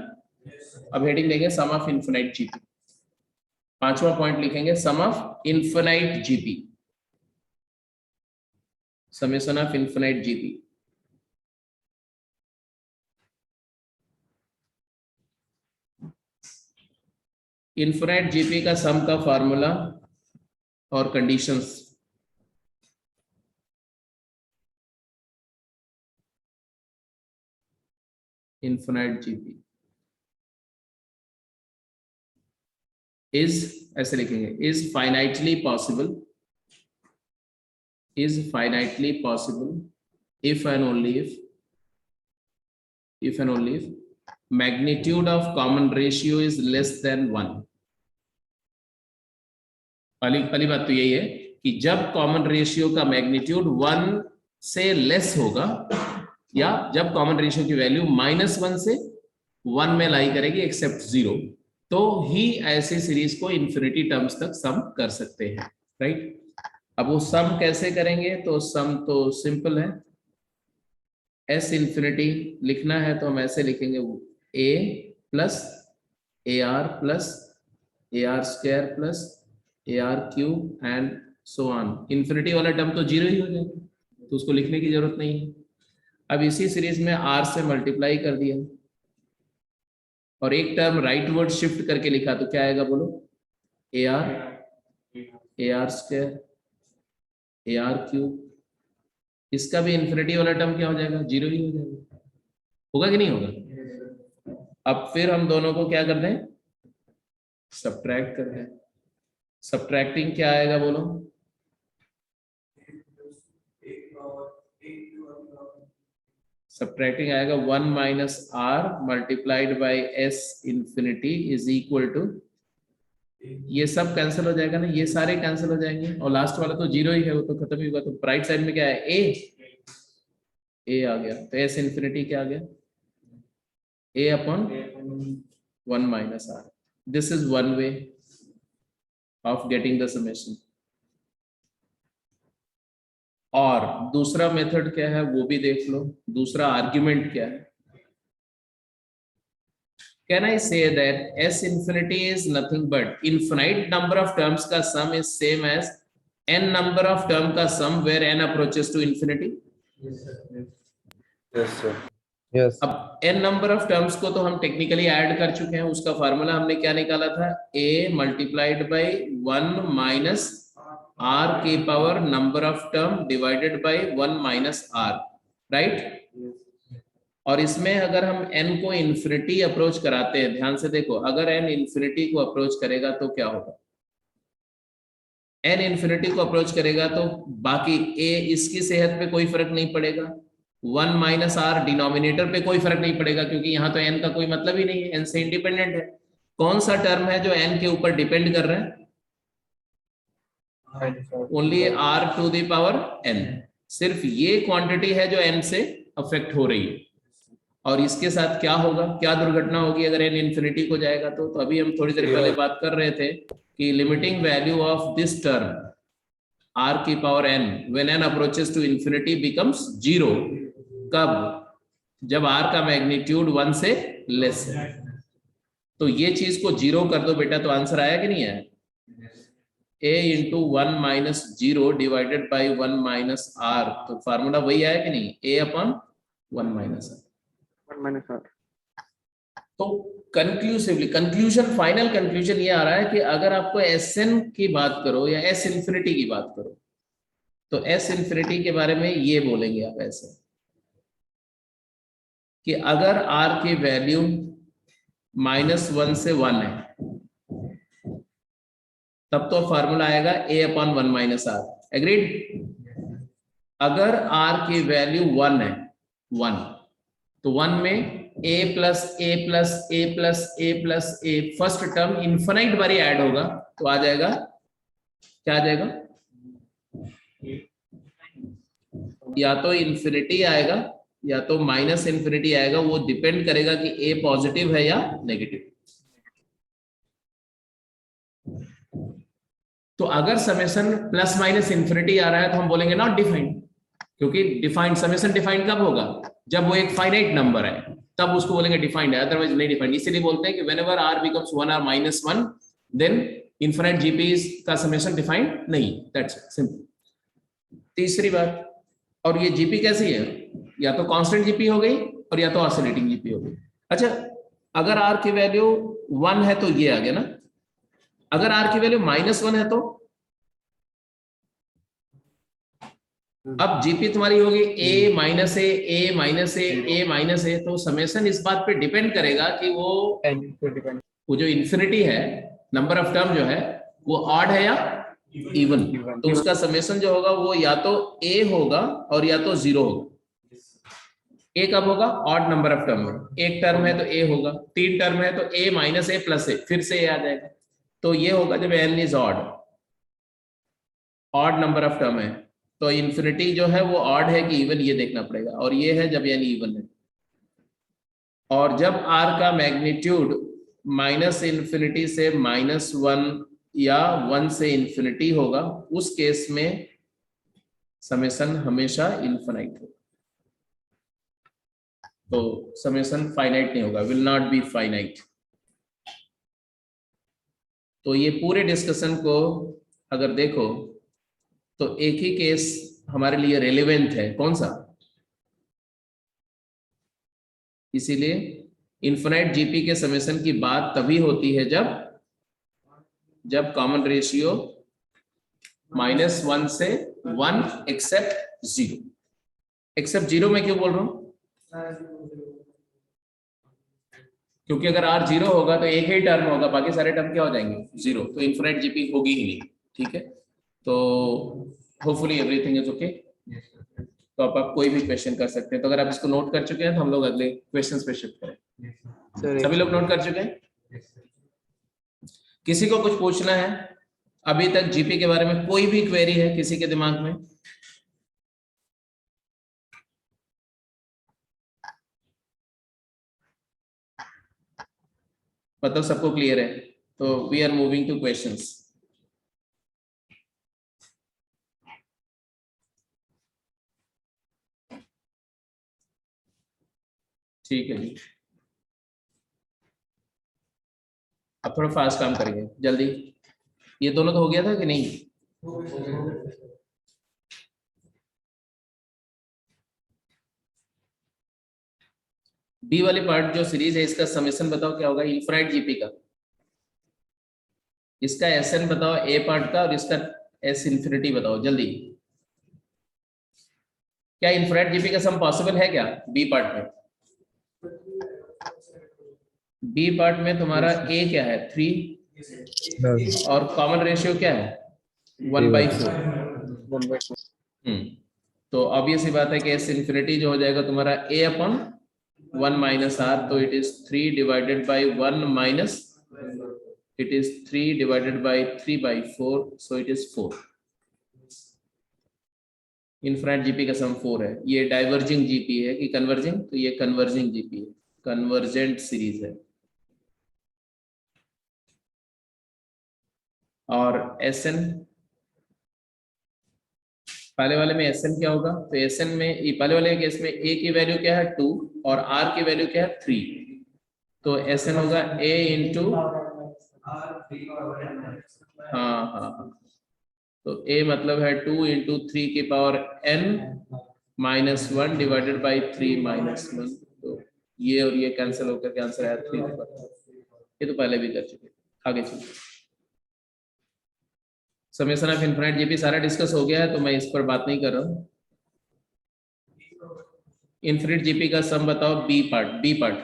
अब हेडिंग लेंगे सम ऑफ इन्फिनाइट जीपी, पांचवा पॉइंट लिखेंगे sum of infinite GP, summation of infinite GP. Infinite GP का सम का फार्मूला और कंडीशंस, इन्फिनाइट जीपी इज, ऐसे लिखेंगे, is finitely possible, is finitely possible if and only if and only if magnitude of common ratio is less than 1। पहली बात तो यही है कि जब कॉमन रेशियो का मैग्नीट्यूड 1 से लेस होगा, या जब कॉमन रेशियो की वैल्यू -1 से 1 में लाई करेगी एक्सेप्ट 0, तो ही ऐसे सीरीज को इन्फिनिटी टर्म्स तक सम कर सकते हैं, राइट। अब वो सम कैसे करेंगे, तो सम तो सिंपल है, एस इन्फिनिटी लिखना है तो हम ऐसे लिखेंगे, a plus A R plus A R square plus A R cube and so on. Infinity वाला टर्म तो जीरो ही हो जाएगा, तो उसको लिखने की जरूरत नहीं है। अब इसी सीरीज में r से मल्टीप्लाई कर दिया और एक टर्म राइट वर्ड शिफ्ट करके लिखा, तो क्या आएगा बोलो, ए R square A R cube, इसका भी इन्फिनिटी वाला टर्म क्या हो जाएगा, जीरो ही हो जाएगा, होगा कि नहीं होगा। अब फिर हम दोनों को क्या कर दें, सब्ट्रैक्ट कर दें। सब्ट्रैक्टिंग क्या आएगा बोलो, सब्ट्रैक्टिंग आएगा 1 minus R multiplied by S infinity is equal to, ये सब कैंसिल हो जाएगा ना, ये सारे कैंसिल हो जाएंगे, और लास्ट वाला तो जीरो ही है, वो तो खत्म ही होगा। तो राइट साइड में क्या है, ए आ गया, तो एस इन्फिनिटी क्या आ गया, ए upon 1 minus r. This is one way of getting the summation. और दूसरा मेथड क्या है वो भी देख लो, दूसरा आर्ग्यूमेंट क्या है. Can I say that S infinity is nothing but infinite number of terms का sum is same as n number of term का sum where n approaches to infinity? Yes, sir. Yes, sir. Yes. अब n number of terms को तो हम technically add कर चुके हैं, उसका फार्मूला हमने क्या निकाला था, a multiplied by 1 minus r की power number of term divided by 1 minus r, right? और इसमें अगर हम n को इन्फिनिटी अप्रोच कराते हैं, ध्यान से देखो, अगर n इन्फिनिटी को अप्रोच करेगा तो क्या होगा, n इन्फिनिटी को अप्रोच करेगा तो बाकी a इसकी सेहत पे कोई फर्क नहीं पड़ेगा, 1 माइनस आर डिनोमिनेटर पे कोई फर्क नहीं पड़ेगा क्योंकि यहाँ तो n का कोई मतलब ही नहीं है, n से इंडिपेंडेंट है. कौन सा टर्म है जो n के ऊपर डिपेंड कर रहा है, only r to the power n. सिर्फ ये क्वांटिटी है जो n से अफेक्ट हो रही है. और इसके साथ क्या होगा, क्या दुर्घटना होगी अगर n इंफिनिटी को जाएगा तो अभी हम थोड़ी देर पहले बात कर रहे थे कि limiting value of this term r की power n when n approaches to infinity becomes 0. कब, जब r का मैग्नीट्यूड 1 से लेस है. तो ये चीज को 0 कर दो बेटा, तो आंसर आया कि नहीं आया, a into 1 minus 0 divided by 1 minus r. तो फार्मूला वही आया कि नहीं, a अपॉन 1 माइनस r. तो कंक्लूसिवली कंक्लूजन, फाइनल कंक्लूजन ये आ रहा है कि अगर आपको Sn की बात करो या S इंफिनिटी की बात करो तो S इंफिनिटी के बारे में ये बोलेंगे आप ऐसे कि अगर R की वैल्यू -1 से 1 है तब तो फॉर्मूला आएगा a upon 1 minus r. Agreed. अगर R की वैल्यू 1 है, 1, तो 1 में a plus a plus a plus a plus a first term infinite बारी ऐड होगा तो आ जाएगा, क्या आ जाएगा, या तो इंफिनिटी आएगा या तो माइनस इंफिनिटी आएगा. वो डिपेंड करेगा कि a पॉजिटिव है या नेगेटिव. तो अगर समेशन प्लस माइनस इंफिनिटी आ रहा है तो हम बोलेंगे नॉट डिफाइंड, क्योंकि डिफाइंड, समेशन डिफाइंड कब होगा, जब वो एक फाइनाइट नंबर है तब उसको बोलेंगे डिफाइंड है, अदरवाइज नहीं डिफाइंड. इसीलिए बोलते हैं कि whenever r becomes 1 or -1 then infinite GP का समेशन डिफाइंड नहीं. That's simple. तीसरी बात, और ये जीपी कैसी है, या तो कांस्टेंट जीपी हो गई और या तो ऑसिलेटिंग जीपी हो गई. अच्छा, अगर r की वैल्यू 1 है तो ये आ गया ना, अगर r की वैल्यू -1 है तो अब जीपी तुम्हारी होगी a minus A, a minus A, a minus A. तो समेशन इस बात पे डिपेंड करेगा कि वो जो इन्फिनिटी है, नंबर ऑफ टर्म जो है वो ऑड है या इवन. तो उसका समेशन जो होगा वो या तो a होगा और या तो 0 होगा. a कब होगा, ऑड नंबर ऑफ टर्म में. एक टर्म है तो a होगा, 3 टर्म है तो a माइनस ए प्लस ए, फिर से a आ जाएगा. तो ये होगा जब n is odd, odd number of term है. तो इन्फिनिटी जो है वो ऑड है कि इवन, ये देखना पड़ेगा. और ये है जब n इवन है. और जब r का मैग्नीट्यूड माइनस इंफिनिटी से -1 या 1 से इंफिनिटी होगा, उस केस में समेशन हमेशा इनफाइनाइट होगा. तो समेशन फाइनाइट नहीं होगा, विल नॉट बी फाइनाइट. तो ये पूरे डिस्कशन को अगर देखो तो एक ही केस हमारे लिए रेलेवेंट है, कौन सा, इसीलिए इनफिनाइट जीपी के समेशन की बात तभी होती है जब कॉमन रेशियो -1 से 1 एक्सेप्ट 0. एक्सेप्ट 0 में क्यों बोल रहा हूं, क्योंकि अगर r 0 होगा तो एक ही टर्म होगा, बाकी सारे टर्म क्या हो जाएंगे, 0. तो इनफिनाइट जीपी होगी ही नहीं. ठीक है, तो होपफुली एवरीथिंग इज ओके. तो आप कोई भी क्वेश्चन कर सकते हैं. तो अगर आप इसको नोट कर चुके हैं तो हम लोग अगले क्वेश्चंस पे शिफ्ट करें. सभी लोग नोट कर चुके हैं? किसी को कुछ पूछना है अभी तक जीपी के बारे में, कोई भी क्वेरी है किसी के दिमाग में? मतलब सबको क्लियर है? तो we are moving to questions. ठीक है जी, अब थोड़ा फास्ट काम करेंगे, जल्दी। ये दोनों तो हो गया था कि नहीं? बी वाली पार्ट जो सीरीज है इसका समेशन बताओ क्या होगा इनफाइनाइट जीपी का। इसका एस एन बताओ ए पार्ट का, और इसका एस इंफिनिटी बताओ जल्दी। क्या इनफाइनाइट जीपी का सम पॉसिबल है क्या बी पार्ट में? बी पार्ट में तुम्हारा ए क्या है 3, No. और कॉमन रेशियो क्या है 1/4। 1/4. तो ऑब्वियस ही बात है कि एस इंफिनिटी जो हो जाएगा तुम्हारा ए अपॉन 1 माइनस आर, तो it is 3 divided by 1 minus, it is 3 divided by 3/4, so it is 4। Infinite GP का सम 4 है। ये डाइवर्जिंग जीपी है कि कन्वर्जिंग? तो ये कन्वर्जिंग जीपी है, कन्वर्जेंट सीरीज है। और एस एन, पहले वाले में एस एन क्या होगा? तो एस एन में पहले वाले केस में ए की वैल्यू क्या है 2 और आर की वैल्यू क्या है 3, तो एस एन होगा ए इंटू, हाँ हाँ हाँ, तो a मतलब है 2 इंटू 3 की power n minus 1 divided by 3 minus 1। तो ये और ये कैंसिल होकर के आंसर आया 3 नंबर। ये तो पहले भी कर चुके। आगे चलिए, समेशन ऑफ इनफिनिट जीपी सारा डिस्कस हो गया है, तो मैं इस पर बात नहीं कर रहा हूँ। इनफिनिट जीपी का सम बताओ B part, B part.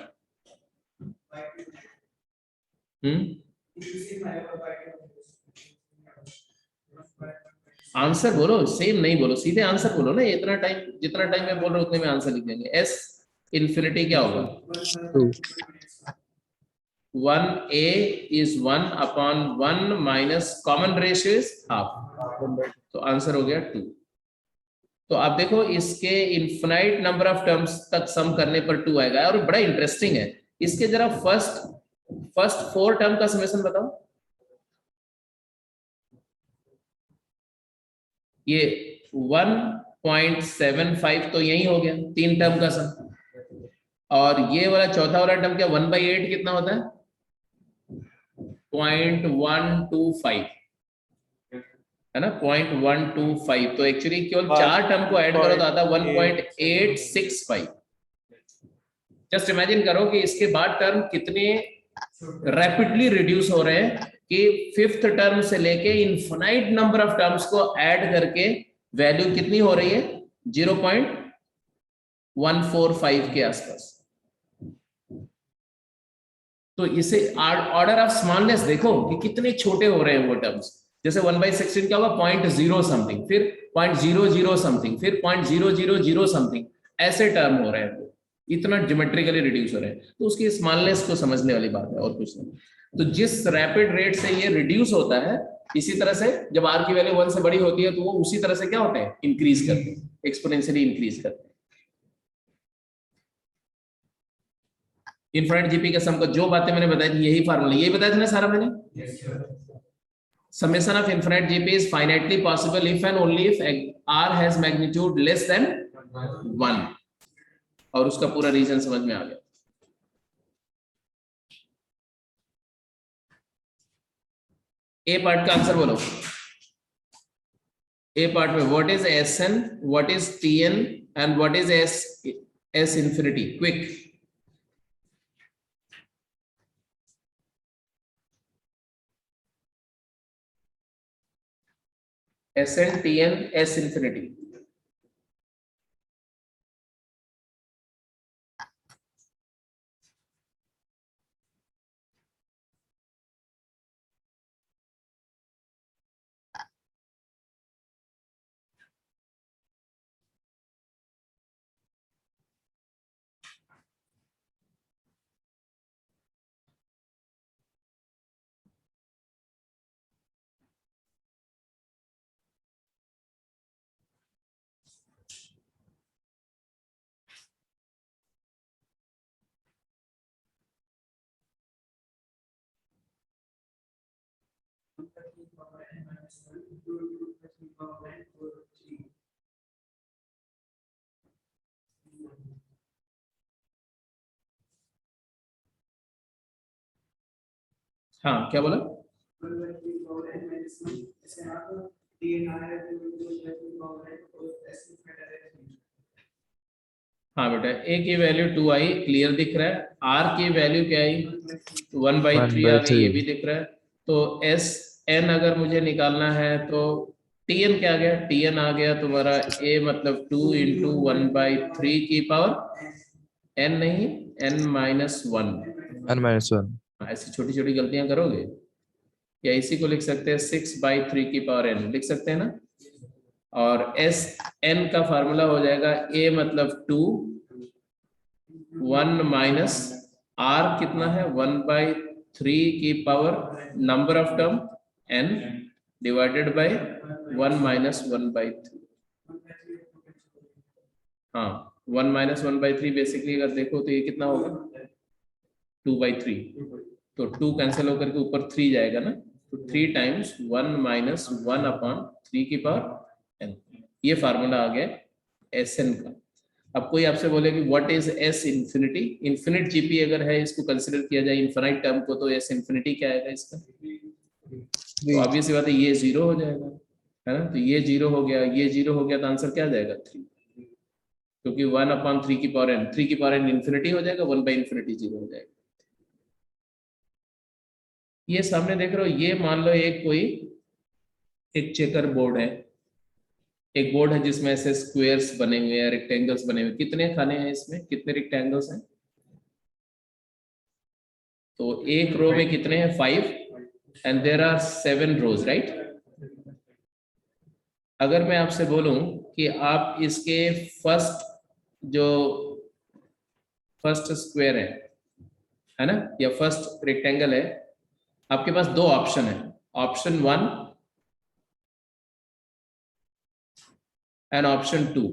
Answer बोलो, सेम नहीं बोलो, सीधे आंसर बोलो ना। इतना टाइम, जितना टाइम मैं बोल रहा हूँ उतने में आंसर लिख देंगे। एस इन्फिनिटी क्या होगा? 2. 1a is 1 upon 1 minus common ratio is half, 1/2. तो आंसर हो गया 2। तो आप देखो इसके इनफिनाइट नंबर ऑफ टर्म्स तक सम करने पर 2 आएगा, और बड़ा इंटरेस्टिंग है। इसके जरा फर्स्ट फर्स्ट 4 टर्म का समेशन बताओ। ये 1.75 तो यही हो गया 3 टर्म का सम, और ये वाला चौथा वाला टर्म क्या 1/8 कितना होता है 0.125, है ना 0.125। तो एक्चुअली केवल 4 टर्म को ऐड करो तो आता है 1.865। जस्ट इमेजिन करो कि इसके बाद टर्म कितने रैपिडली रिड्यूस हो रहे हैं, कि 5th टर्म से लेके इनफिनाइट नंबर ऑफ टर्म्स को ऐड करके वैल्यू कितनी हो रही है 0.145 के आसपास। तो इसे ऑर्डर ऑफ स्मॉलनेस देखो कि कितने छोटे हो रहे हैं वो टर्म्स। जैसे 1/16 क्या होगा 0.0 समथिंग, फिर 0.00 समथिंग, फिर 0.000 समथिंग, ऐसे टर्म हो रहे हैं। इतना ज्योमेट्रिकली रिड्यूस हो रहे हैं, तो उसकी स्मॉलनेस को समझने वाली बात है और कुछ नहीं। तो जिस रैपिड रेट से ये रिड्यूस होता है, इसी तरह से जब आर की वैल्यू 1 से बड़ी होती है तो वो उसी तरह से क्या होते हैं इंक्रीज करते हैं, एक्सपोनेंशियली इंक्रीज करते हैं। इनफिनिट जीपी के सम को जो बातें मैंने बताई थी, यही फार्मूला, यही बताया था ना सारा मैंने। Summation of infinite GP is finitely possible if and only if R has magnitude less than 1, और उसका पूरा रीजन समझ में आ गया। ए पार्ट का आंसर बोलो। ए पार्ट में what is S N, what is T N, and what is S S infinity, quick. S N, T N, S infinity. हाँ क्या बोला? हाँ बेटा, ए की वैल्यू 2 आई, क्लियर दिख रहा है। आर की वैल्यू क्या आई? 1/3 आ गई, ये भी दिख रहा है। तो एस एन अगर मुझे निकालना है तो टी एन क्या आ गया? टी एन आ गया तुम्हारा ए मतलब 2 इंटू 1/3 की पावर एन, नहीं n-1। n-1 ऐसी छोटी छोटी गलतियां करोगे? या इसी को लिख सकते हैं 6/3 की पावर n, लिख सकते हैं ना। और एस एन का फार्मूला हो जाएगा ए मतलब 2, 1 माइनस आर कितना है 1/3 की power number of term n divided by 1 minus 1/3। हाँ 1 माइनस 1/3 बेसिकली अगर देखो तो ये कितना होगा 2/3। तो 2 कैंसिल होकर के ऊपर 3 जाएगा ना, तो 3 टाइम्स 1 माइनस 1/3 की पावर n। ये फार्मूला आ गया एस एन का। अब कोई आपसे बोले कि what is S infinity? Infinite GP अगर है, इसको कंसिडर किया जाए इनफाइनाइट टर्म को, तो एस इंफिनिटी क्या आएगा इसका? तो ऑब्वियस बात है ये 0 हो जाएगा, है ना। तो ये 0 हो गया, ये 0 हो गया, तो आंसर क्या आ जाएगा 3, क्योंकि 1/3 की पावर n, 3 की पावर n इंफिनिटी हो जाएगा, 1/∞ 0 हो जाएगा। ये सामने देख रहे हो, ये मान लो एक चेकर बोर्ड है, एक बोर्ड है जिसमें ऐसे स्क्वायर्स बने हुए हैं, रेक्टेंगल्स बने हुए। कितने खाने हैं इसमें, कितने रेक्टेंगल्स हैं? तो एक रो में कितने हैं? 5 and there are 7 rose, right. अगर मैं आपसे बोलूं कि आप इसके फर्स्ट स्क्वायर है ना, या फर्स्ट रेक्टेंगल है, आपके पास दो ऑप्शन है, ऑप्शन 1 एंड ऑप्शन 2।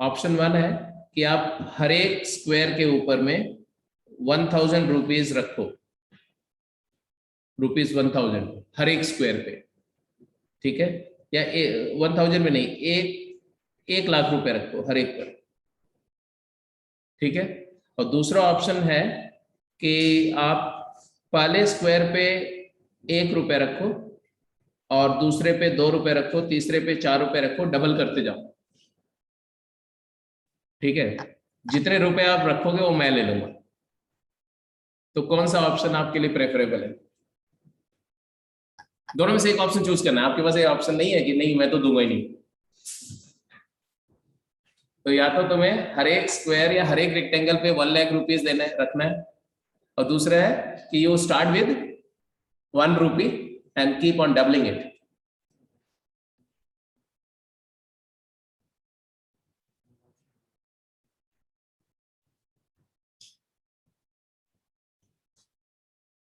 ऑप्शन 1 है कि आप हर एक स्क्वायर के ऊपर में 1000 रुपीज रखो, ₹1000 हर एक स्क्वायर पे, ठीक है। या 1000 में नहीं, 1 लाख रुपए रखो हर एक पर, ठीक है। और दूसरा ऑप्शन है कि आप पहले स्क्वायर पे 1 रुपए रखो, और दूसरे पे 2 रुपए रखो, तीसरे पे 4 रुपए रखो, डबल करते जाओ, ठीक है। जितने रुपए आप रखोगे वो मैं ले लूंगा। तो कौन सा ऑप्शन आपके लिए प्रेफरेबल है? दोनों में से एक ऑप्शन चूज करना है। आपके पास एक ऑप्शन नहीं है कि नहीं मैं तो दूंगा ही नहीं। तो या तो तुम्हें हर एक स्क्वायर या हर एक रेक्टेंगल पे 1 लाख रुपीज देना है, रखना है, और दूसरा है कि you start with 1 rupee and keep on doubling it.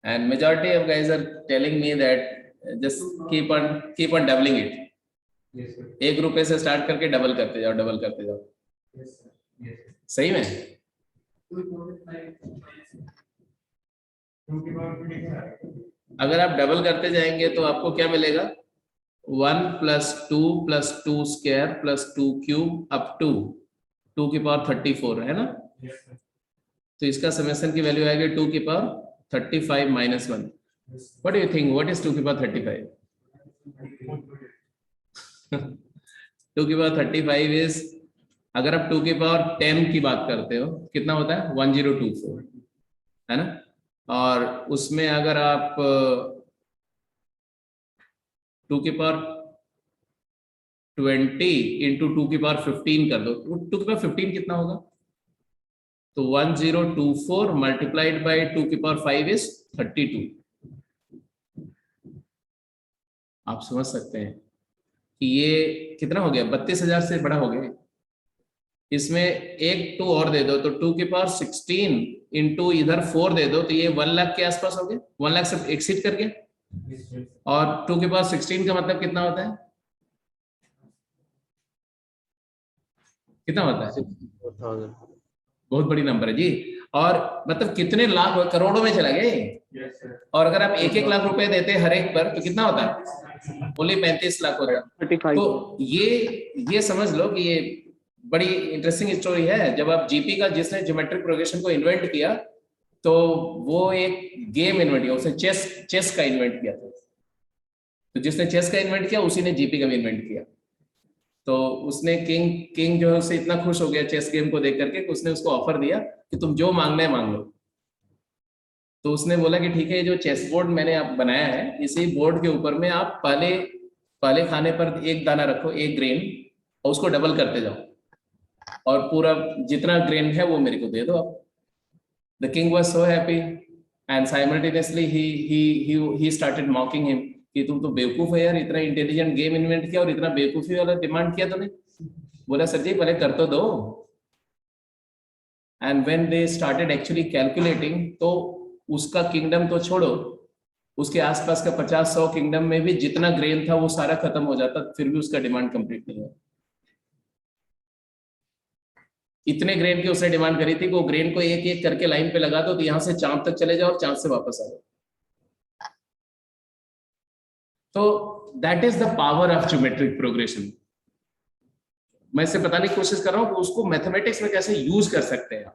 And majority of guys are telling me that just keep on doubling it. Yes, sir. 1 रुपए से स्टार्ट करके डबल करते जाओ, डबल करते जाओ। Yes, sir. Yes. सही में? अगर आप डबल करते जाएंगे तो आपको क्या मिलेगा? 1 + 2 + 2 स्क्वायर + 2 क्यूब अप टू 2 की पावर 34, है ना। Yes, sir. तो इसका समेशन की वैल्यू आएगी 2 की power 35 - 1। What do you think, what is 2 की पावर 35? 2 की पावर 35 इज, अगर आप 2 की पावर 10 की बात करते हो, कितना होता है? 1024, है ना। और उसमें अगर आप 2 की पावर 20 इंटू 2 की पावर 15 कर दो, तो 2 की पावर 15 कितना होगा? तो 1024 मल्टीप्लाइड बाय 2 की पावर 5 इज 32। आप समझ सकते हैं कि ये कितना हो गया, 32,000 से बड़ा हो गया। इसमें एक 2 और दे दो तो 2 की पावर 16 इंटू इधर 4 दे दो, तो ये 1 लाख के आसपास हो गया, 1 लाख से एक्सीड कर गया। और 2 की पावर 16 का मतलब कितना होता है? कितना होता है? 64,000। बहुत बड़ी नंबर है जी। और मतलब कितने लाख करोड़ों में चला गया ये। और अगर आप 1-1 लाख रुपए देते हर एक पर तो कितना होता है, ओनली 35 लाख होता है। 35। तो ये समझ लो कि ये बड़ी इंटरेस्टिंग स्टोरी है। जब आप जीपी का, जिसने ज्योमेट्रिक प्रोग्रेशन को इन्वेंट किया, तो वो एक गेम इन्वेंट किया, उसने चेस का इन्वेंट किया था। तो जिसने चेस का इन्वेंट किया उसी ने जीपी का भी इन्वेंट किया। तो उसने किंग जो है उससे इतना खुश हो गया चेस गेम को देख करके कि उसने उसको ऑफर दिया कि तुम जो मांगना है मांग लो। तो उसने बोला कि ठीक है, जो चेस बोर्ड मैंने आप बनाया है, इसी बोर्ड के ऊपर में आप पहले खाने पर एक दाना रखो, एक ग्रेन, और उसको डबल करते जाओ, और पूरा जितना ग्रेन है वो मेरे को दे दो आप। The king was so happy and simultaneously he started मॉकिंग him कि तुम तो बेवकूफ है यार, इतना इंटेलिजेंट गेम इन्वेंट किया और इतना बेवकूफी वाला डिमांड किया तुमने। बोला सर जी पहले कर तो दो। And when they started actually calculating, तो उसका किंगडम तो छोड़ो, उसके आसपास का 50-100 किंगडम में भी जितना ग्रेन था वो सारा खत्म हो जाता, फिर भी उसका डिमांड कंप्लीट नहीं हुआ। इतने ग्रेन की उसने डिमांड करी थी कि वो ग्रेन को एक एक करके लाइन पे लगा दो तो यहां से चांद तक चले जाओ और चांद से वापस आ जाओ। तो that is the power of geometric progression. मैं इसे बताने की कोशिश कर रहा हूं कि उसको मैथमेटिक्स में कैसे यूज कर सकते हैं।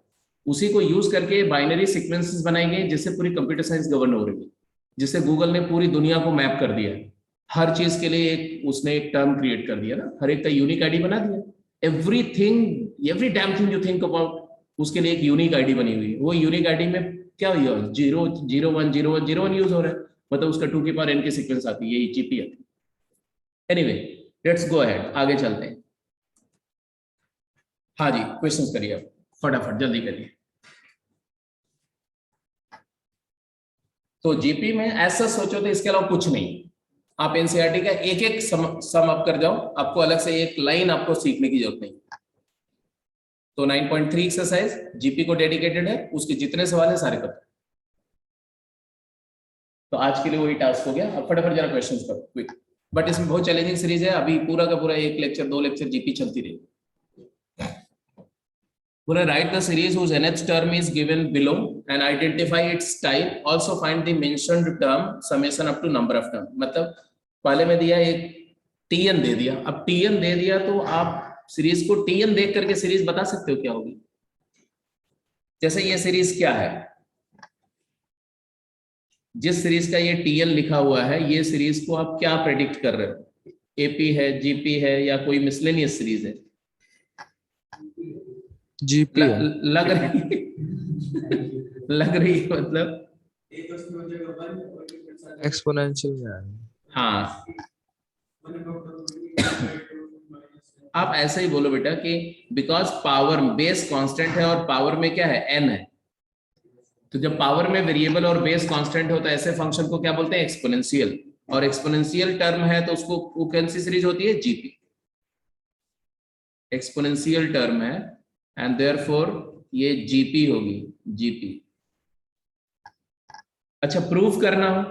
उसी को यूज करके बाइनरी सीक्वेंसेस बनाए गए जिससे पूरी कंप्यूटर साइंस गवर्न हो रही है, जिससे गूगल ने पूरी दुनिया को मैप कर दिया है। हर चीज के लिए उसने एक टर्म क्रिएट कर दिया ना, हर एक का यूनिक आईडी बना दिया। Every damn thing you think about, उसके लिए एक यूनिक आईडी बनी हुई है। वो यूनिक आईडी में क्या हुआ, 0 0 1 0 1 0 1 यूज हो रहा है, मतलब उसका 2 की पावर n की सीक्वेंस आती है, यही जीपी आती है। एनीवे लेट्स गो अहेड, आगे चलते हैं। हाँ जी, क्वेश्चंस करिए आप, फटाफट जल्दी करिए। तो जीपी में ऐसा सोचो तो इसके अलावा कुछ नहीं, आप एनसीईआरटी का एक एक सम अप कर जाओ, आपको अलग से एक लाइन आपको सीखने की जरूरत नहीं। तो 9.3 एक्सरसाइज जीपी को डेडिकेटेड है, उसके जितने सवाल है सारे करो। तो आज के लिए वही टास्क हो गया। अब फटाफट जरा क्वेश्चंस करो क्विक, बट इसमें बहुत चैलेंजिंग सीरीज है, अभी पूरा का पूरा 1 लेक्चर 2 लेक्चर जीपी चलती रहेगी। पूरा right the series whose nth term is given below and identify its type, also find the mentioned term summation up to number of term। मतलब पहले में दिया एक tn दे दिया, अब tn दे दिया तो आप सीरीज को tn देख करके सीरीज बता सकते हो क्या होगी। जैसे ये सीरीज क्या है, जिस सीरीज का ये tn लिखा हुआ है, ये सीरीज को आप क्या प्रेडिक्ट कर रहे हो, एपी है, जीपी है, या कोई मिसलेनियस सीरीज है। जीपी लग रही मतलब एक्सपोनेंशियल में है। हाँ, आप ऐसे ही बोलो बेटा कि बिकॉज पावर बेस कांस्टेंट है और पावर में क्या है, n है। तो जब पावर में वेरिएबल और बेस कांस्टेंट होता है, ऐसे फंक्शन को क्या बोलते हैं, एक्सपोनेंशियल। और एक्सपोनेंशियल टर्म है तो उसको वो कौन सी सीरीज होती है, जीपी। एक्सपोनेंशियल टर्म है एंड देयरफॉर ये जीपी होगी, जीपी। अच्छा, प्रूफ करना हो,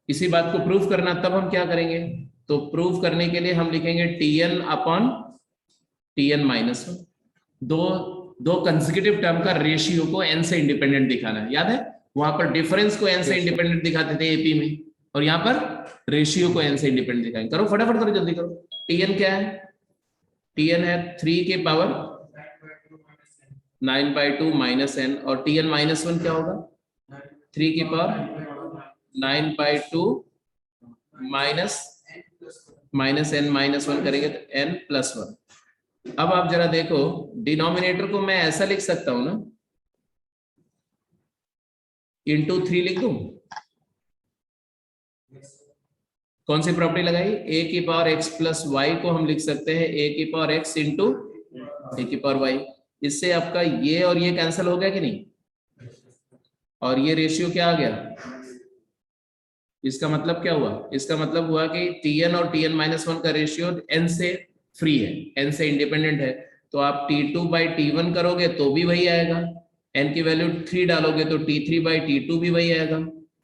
इसी बात को प्रूफ करना, तब हम क्या करेंगे, तो प्रूफ करने के लिए हम लिखेंगे tn अपॉन tn माइनस 1। दो कंसेक्यूटिव टर्म का रेशियो को n से इंडिपेंडेंट दिखाना है। याद है वहां पर डिफरेंस को n से इंडिपेंडेंट दिखाते थे एपी में, और यहाँ पर रेशियो को n से इंडिपेंडेंट दिखाएंगे। करो फटाफट करो, जल्दी करो। tn क्या है, tn है 3 की पावर 9/2 माइनस n, और tn माइनस 1 क्या होगा, 3 की पावर 9/2 माइनस n माइनस 1 करेंगे तो n प्लस 1। अब आप जरा देखो, डिनोमिनेटर को मैं ऐसा लिख सकता हूं ना, इंटू 3 लिख दूं। कौन सी प्रॉपर्टी लगाई, a की पावर x प्लस वाई को हम लिख सकते हैं a की पावर x इंटू a की पावर y। इससे आपका ये और ये कैंसिल हो गया कि नहीं, और ये रेशियो क्या आ गया। इसका मतलब क्या हुआ, इसका मतलब हुआ कि tn और tn माइनस 1 का रेशियो n से फ्री है, n से इंडिपेंडेंट है। तो आप t2/t1 करोगे तो भी वही आएगा, n की वैल्यू 3 डालोगे तो t3/t2 भी वही आएगा,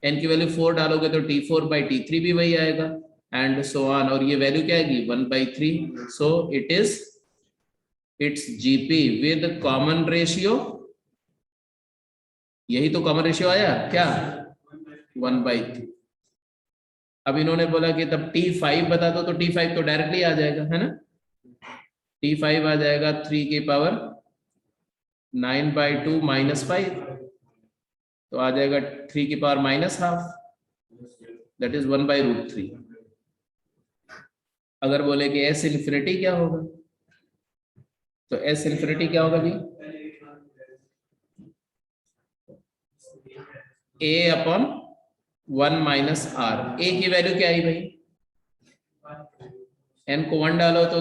n की वैल्यू 4 डालोगे तो t4/t3 भी वही आएगा, एंड सो ऑन। और ये वैल्यू क्या आएगी, 1/3। So it's GP with common ratio यही तो कॉमन रेशियो आया क्या, 1/3। अब इन्होंने बोला कि तब T5 बता दो, तो T5 तो डायरेक्टली आ जाएगा, है ना। T5 आ जाएगा 3 की पावर 9/2 -5, तो आ जाएगा 3 की पावर -12, दैट इज 1/√3। अगर बोले कि S इन्फिनिटी क्या होगा, तो S इन्फिनिटी क्या होगा जी, A/1 - R। A की वैल्यू क्या आई भाई, n को 1 डालो तो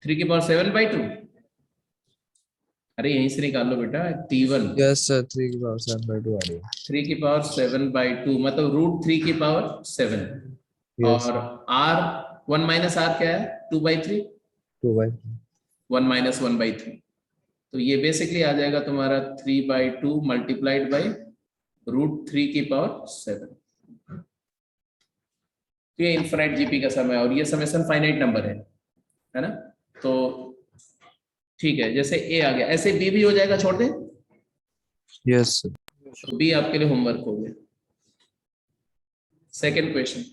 3 की पावर 7/2। अरे यहीं से निकाल लो बेटा, T1 Yes sir, 3 की power 7/2 आ रही है। 3 की पावर 7/2 मतलब √3 की पावर 7। Yes, और R 1 - R क्या है, 2/3, 2/3। 1 - 1/3। तो ये बेसिकली आ जाएगा तुम्हारा 3/2 मल्टीप्लाइड बाई √3 की पावर 7। तो ये इनफाइनाइट जीपी का समय, और ये समेशन फाइनाइट नंबर है ना। तो ठीक है, जैसे ए आ गया, ऐसे बी भी हो जाएगा, छोड़ दें। Yes sir. तो बी आपके लिए होमवर्क हो गया। सेकंड क्वेश्चन,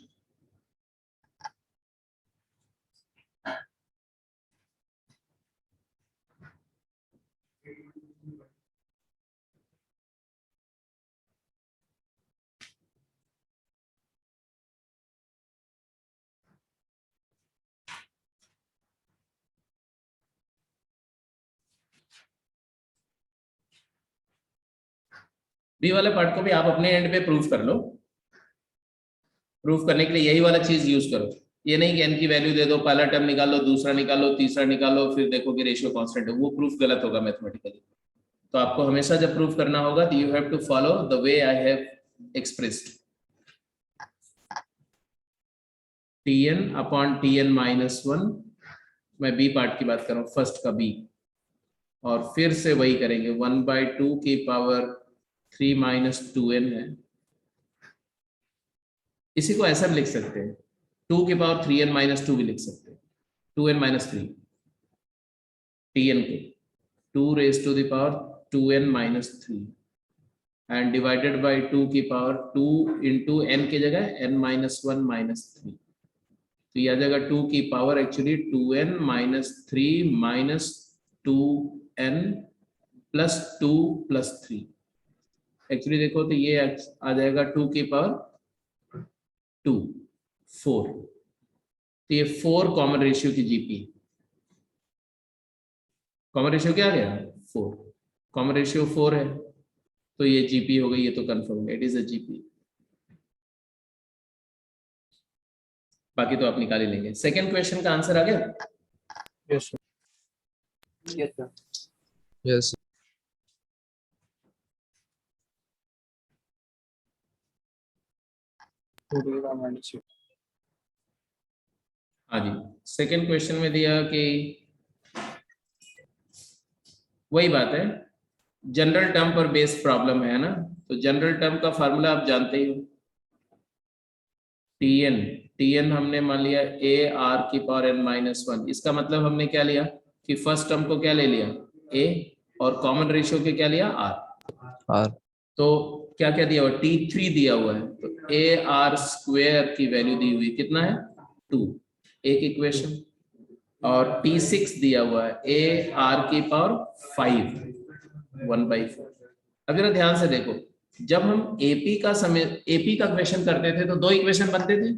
बी वाले पार्ट को भी आप अपने एंड पे प्रूफ कर लो। प्रूफ करने के लिए यही वाला चीज यूज करो, ये नहीं कि एन की वैल्यू दे दो, पहला टर्म निकालो, दूसरा निकालो, तीसरा निकालो, फिर देखो कि रेशियो कांस्टेंट है, वो प्रूफ गलत होगा मैथमेटिकली। तो आपको हमेशा जब प्रूफ करना होगा तो you have to follow the way I have expressed. Tn/Tn-1, मैं बी पार्ट की बात कर रहा हूँ, फर्स्ट का बी, और फिर से वही करेंगे 1/2 की पावर 3 - 2n है। इसी को ऐसा भी लिख सकते हैं, 2 की पावर 3n - 2 भी लिख सकते हैं, 2n - 3, Tn को 2 raised to the power 2n - 3 and divided by 2 की पावर 2 इंटू n की जगह n - 1 - 3। तो ये आ जाएगा 2 की power actually 2n - 3 - 2n plus 2 plus 3। Actually देखो तो ये आ जाएगा 2 की पावर 2 4। तो ये 4 कॉमन रेशियो की जीपी, कॉमन रेशियो क्या आ गया 4, कॉमन रेशियो 4 है, तो ये जीपी हो गई, ये तो कंफर्म है, इट इज अ जीपी। बाकी तो आप निकाल ही लेंगे। सेकंड क्वेश्चन का आंसर आ गया। Yes sir. Yes sir. Yes sir. Two to the power -6. हाँ जी, सेकंड क्वेश्चन में दिया कि वही बात है, जनरल टर्म पर बेस्ड प्रॉब्लम है ना। तो जनरल टर्म का फार्मूला आप जानते ही हो, Tn हमने मान लिया AR⁻n-1। इसका मतलब हमने क्या लिया कि फर्स्ट टर्म को क्या ले लिया A, और कॉमन रेशियो के क्या लिया R। R. तो क्या क्या दिया हुआ, T3 दिया हुआ है, तो AR² की वैल्यू दी हुई कितना है 2, एक इक्वेशन। और T6 दिया हुआ है AR⁵ 1/4। अब जरा ध्यान से देखो, जब हम एपी का क्वेश्चन करते थे तो दो इक्वेशन बनते थे,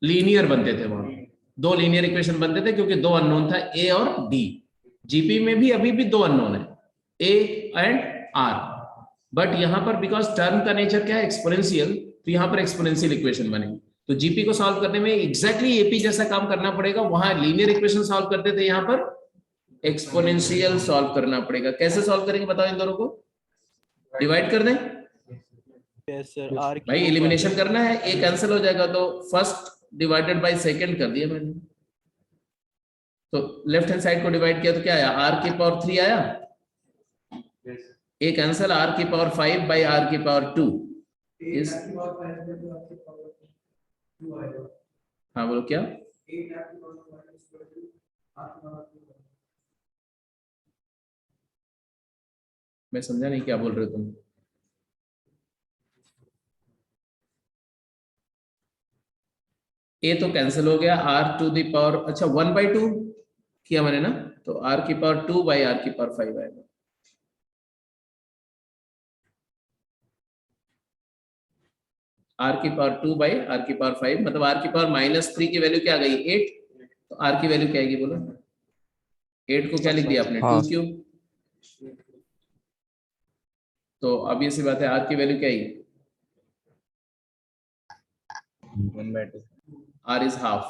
लीनियर बनते थे, वहां दो लीनियर इक्वेशन बनते थे क्योंकि दो अननोन था ए और डी। जीपी में भी अभी भी दो अननोन है, ए एंड आर, बट यहां पर बिकॉज टर्म का नेचर क्या है एक्सपोनेंशियल, तो यहां पर एक्सपोनेंशियल इक्वेशन बनेगी। तो जीपी को सॉल्व करने में एग्जैक्टली एपी जैसा काम करना पड़ेगा, वहां लीनियर इक्वेशन सॉल्व करते थे, यहां पर एक्सपोनेंशियल सॉल्व करना पड़ेगा। कैसे सॉल्व करेंगे बताओ, इन दोनों को डिवाइड कर दें। Yes sir. R भाई cube एलिमिनेशन करना है, ए कैंसिल हो जाएगा, तो फर्स्ट डिवाइडेड बाय सेकंड कर दिया मैंने। तो लेफ्ट हैंड साइड को डिवाइड किया तो क्या आया, R⁵ आया, ए cancel, R⁵ bye R⁵ is, हाँ बोलो क्या, मैं समझा नहीं क्या बोल रहे हो तुम। ए तो कैंसिल हो गया, आर टू द पावर, अच्छा 1/2 किया मैंने ना, तो आर की पावर 2 बाई आर की पावर 5 आएगा। आर की पावर 2 बाई आर की पावर 5, मतलब आर की पावर -3 की वैल्यू क्या आ गई 8, तो आर की वैल्यू क्या आएगी बोलो। 8 को क्या लिख दिया आपने, हाँ। 2 क्यूब। तो अब ये सी बात है, आर की वैल्यू क्या आएगी, 1/2। R is half.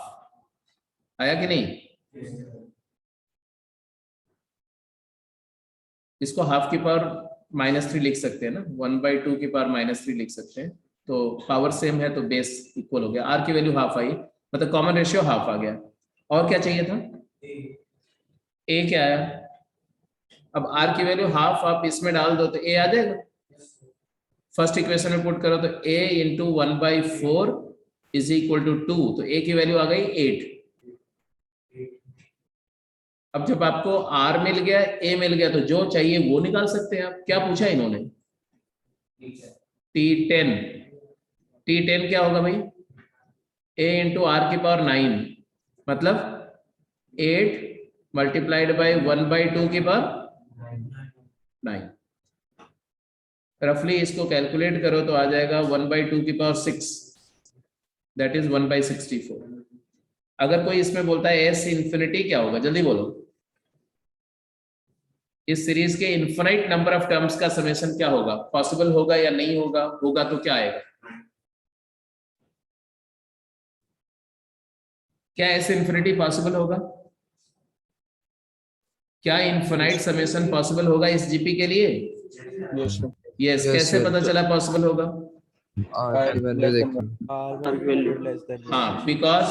आया कि नहीं। इसको हाफ की पावर -3 लिख सकते हैं ना, 1/2 की पावर -3 लिख सकते हैं, तो पावर सेम है तो बेस इक्वल हो गया, आर की वैल्यू हाफ आई, मतलब कॉमन रेशियो हाफ आ गया। और क्या चाहिए था, ए क्या आया, अब आर की वैल्यू हाफ आप इसमें डाल दो तो ए आ जाएगा। फर्स्ट इक्वेशन में पुट करो तो a into 1/4 is equal to 2, तो a की वैल्यू आ गई 8। अब जब आपको r मिल गया, a मिल गया, तो जो चाहिए वो निकाल सकते हैं आप। क्या पूछा इन्होंने, T10। T10 क्या होगा भाई, a इंटू आर की पावर 9, मतलब 8 मल्टीप्लाइड बाई 1/2 की पावर 9। रफली इसको कैलकुलेट करो तो आ जाएगा 1/2 की पावर 6, दैट इज 1/64। अगर कोई इसमें बोलता है एस इंफिनिटी क्या होगा, जल्दी बोलो। इस सीरीज के इनफिनाइट नंबर ऑफ टर्म्स का समेशन क्या होगा, पॉसिबल होगा या नहीं होगा, होगा तो क्या आएगा, क्या एस इंफिनिटी पॉसिबल होगा, क्या इनफिनाइट समेशन पॉसिबल होगा इस जीपी के लिए। Yes, sir. यस, Yes, कैसे sir. पता चला पॉसिबल होगा, R की वैल्यू Less than देखो। one. R1 less than 1. हाँ, because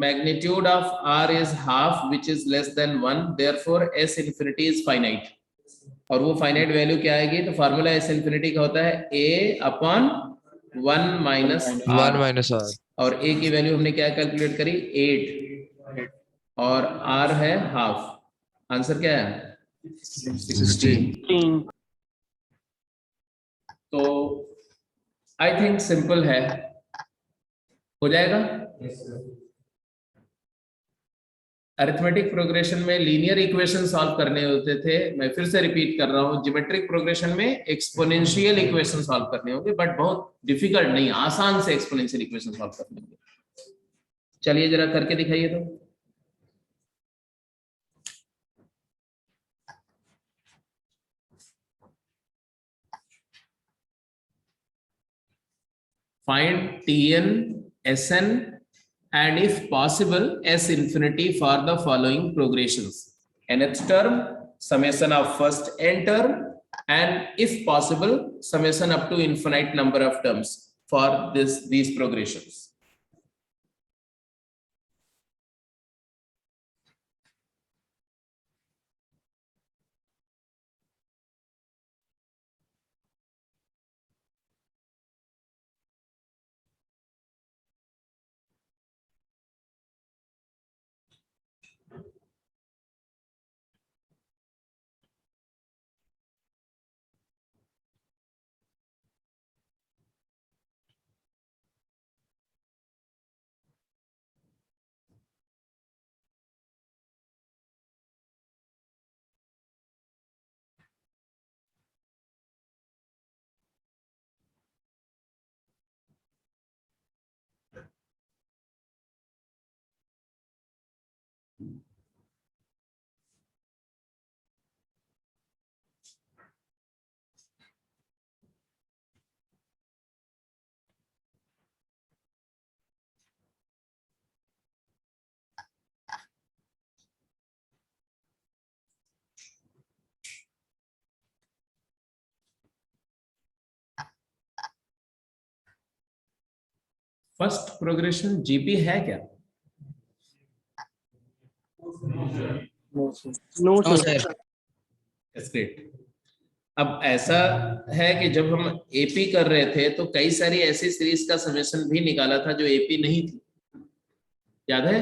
magnitude of r is half which is less than 1, therefore s infinity is finite. और वो फाइनाइट वैल्यू क्या आएगी, तो फार्मूला s इंफिनिटी का होता है a upon 1 minus 1 r, minus R। और a की वैल्यू हमने क्या कैलकुलेट करी 8, और r है हाफ। आंसर क्या है 16। तो आई थिंक सिंपल है, हो जाएगा। अरिथमेटिक प्रोग्रेशन में लीनियर इक्वेशन सॉल्व करने होते थे, मैं फिर से रिपीट कर रहा हूं, ज्योमेट्रिक प्रोग्रेशन में एक्सपोनेंशियल इक्वेशन सॉल्व करने होंगे, बट बहुत डिफिकल्ट नहीं, आसान से एक्सपोनेंशियल इक्वेशन सॉल्व करने होंगे। चलिए जरा करके दिखाइए तो। Find Tn, Sn and if possible S infinity for the following progressions. Nth term, summation of first n term, and if possible summation up to infinite number of terms for these progressions. First progression GP है क्या, No, sir. No, No, sir. sir. Great. अब ऐसा है कि जब हम AP कर रहे थे तो कई सारी ऐसी सीरीज का समेशन भी निकाला था जो एपी नहीं थी, याद है,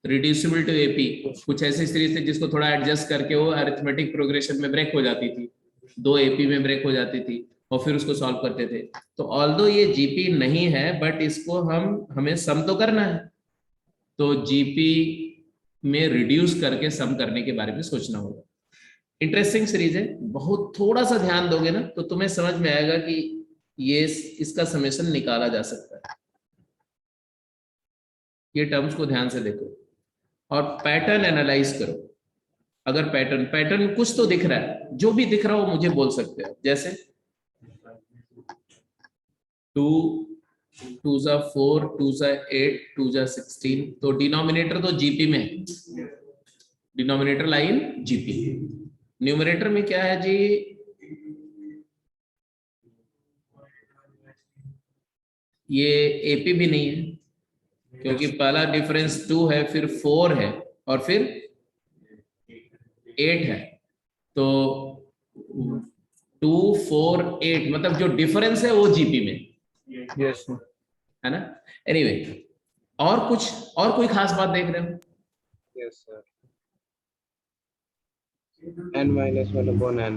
रिड्यूसिबल टू एपी, कुछ ऐसी सीरीज थी जिसको थोड़ा एडजस्ट करके वो अरिथमेटिक प्रोग्रेशन में ब्रेक हो जाती थी, 2 एपी में ब्रेक हो जाती थी और फिर उसको सॉल्व करते थे। तो ऑल्दो ये जीपी नहीं है बट इसको हमें सम तो करना है, तो जीपी में रिड्यूस करके सम करने के बारे में सोचना होगा। इंटरेस्टिंग सीरीज है, बहुत थोड़ा सा ध्यान दोगे ना तो तुम्हें समझ में आएगा कि ये इसका समेशन निकाला जा सकता है। ये टर्म्स को ध्यान से देखो और पैटर्न एनालाइज करो। अगर पैटर्न कुछ तो दिख रहा है, जो भी दिख रहा हो मुझे बोल सकते हो। जैसे 2 2 जा 4 2 जा 8 2 जा 16, तो डिनोमिनेटर तो जीपी में है, डिनोमिनेटर लाइन जीपी। न्यूमरेटर में क्या है जी, ये एपी भी नहीं है क्योंकि पहला डिफरेंस 2 है, फिर 4 है और फिर 8 है। तो 2 4 8 मतलब जो डिफरेंस है वो जीपी में यस है ना। एनीवे और कुछ और कोई खास बात देख रहे हो? Yes sir, n-1/n।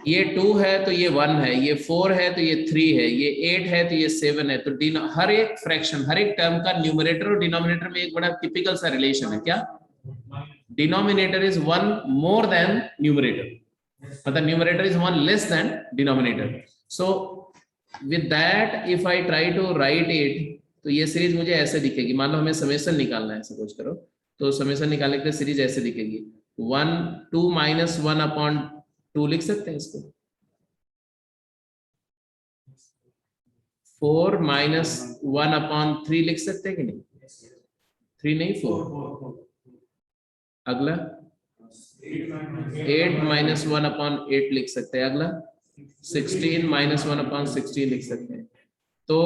ये 2 है तो ये 1 है, ये 4 है तो ये 3 है, ये 8 है तो ये 7 है। तो हर एक फ्रैक्शन, हर एक टर्म का न्यूमरेटर और डिनोमिनेटर में एक बड़ा टिपिकल सा रिलेशन है। क्या? Denominator is 1 more than numerator, मतलब numerator is 1 less than denominator. So with that if I try to write it, तो ये सीरीज मुझे ऐसे दिखेगी। मान लो हमें समेशन निकालना है, सपोज करो, तो समेशन निकालने के लिए सीरीज ऐसे दिखेगी। 1 2 माइनस 1/2 लिख सकते हैं इसको। 4 माइनस 1/3 लिख सकते हैं कि नहीं? 3 नहीं 4। अगला 8 माइनस 1/8 लिख सकते हैं। अगला 16 माइनस 1/16 लिख सकते हैं। तो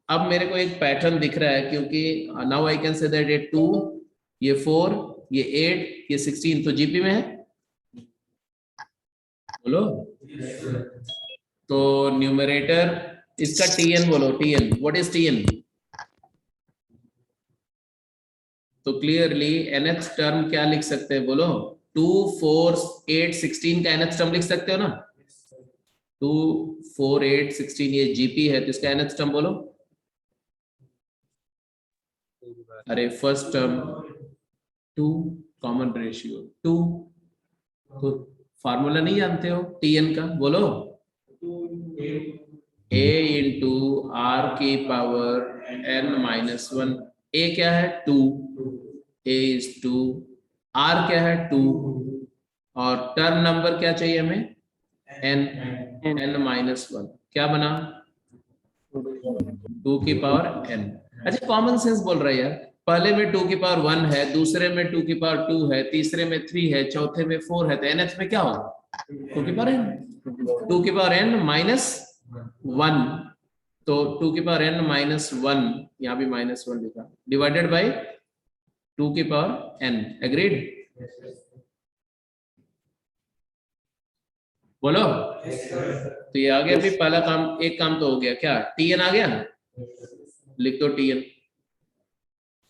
अब मेरे को एक पैटर्न दिख रहा है, क्योंकि now I can say that ये 2 ये 4 ये 8 ये 16 तो जीपी में है। बोलो। तो न्यूमरेटर इसका टीएन बोलो। TN, what is TN? तो क्लियरली nth टर्म क्या लिख सकते हैं? बोलो। 2 4 8 16 का nth टर्म लिख सकते हो ना? 2 4 8 16 ये जीपी है, तो इसका nth टर्म बोलो। अरे फर्स्ट टर्म 2, कॉमन रेशियो 2, तो फार्मूला नहीं जानते हो टीएन का? बोलो। a इंटू आर की पावर n-1। a क्या है? 2, a इज 2, r क्या है? 2, और टर्म नंबर क्या चाहिए हमें? n-1। क्या बना? 2 की पावर n। अच्छा कॉमन सेंस बोल रहा है यार। पहले में 2 की पावर 1 है, दूसरे में 2 की पावर 2 है, तीसरे में 3 है, चौथे में 4 है, तो nth में क्या होगा? 2 की पावर n। 2 की पावर n-1, तो 2 की पावर n-1, यहाँ भी -1 लिखा, डिवाइडेड बाय 2 की पावर n। एग्रीड? बोलो। तो ये आ गया। अभी पहला काम, एक काम तो हो गया। क्या? टीएन आ गया, लिख दो टीएन।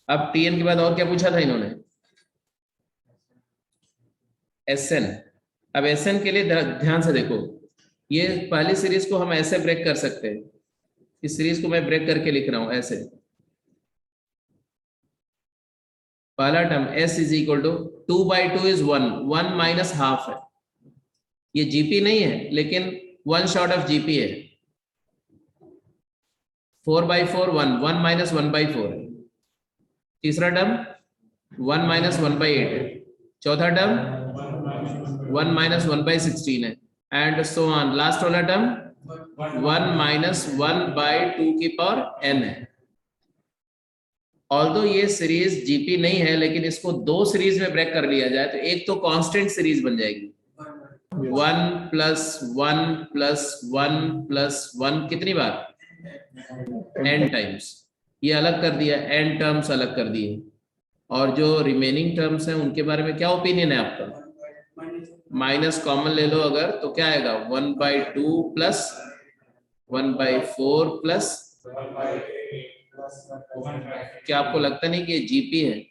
अब टीएन के बाद और क्या पूछा था इन्होंने? एसएन। अब एसएन के लिए ध्यान से देखो, ये पहली सीरीज को हम ऐसे ब्रेक कर सकते हैं। इस सीरीज को मैं ब्रेक करके लिख रहा हूं ऐसे। पहला term s is equal to 2/2 is 1, 1 minus half है। ये जीपी नहीं है लेकिन 1 शॉर्ट ऑफ जीपी है। 4/4 1, 1 माइनस 1/4 है। तीसरा टर्म 1 माइनस 1/8 है। चौथा टर्म 1 माइनस 1/16 है, एंड सो ऑन। लास्ट वाला टर्म 1 माइनस 1/2 की पावर n है। ऑल्दो ये सीरीज जीपी नहीं है, लेकिन इसको 2 सीरीज में ब्रेक कर लिया जाए तो एक तो कांस्टेंट सीरीज बन जाएगी। 1 प्लस 1 प्लस 1 प्लस 1 कितनी बार? n times. ये अलग कर दिया, n टर्म्स अलग कर दिए। और जो रिमेनिंग टर्म्स हैं उनके बारे में क्या ओपिनियन है आपका? माइनस कॉमन ले लो अगर, तो क्या आएगा? 1/2 प्लस 1/4 प्लस, क्या आपको लगता नहीं कि ये जीपी है?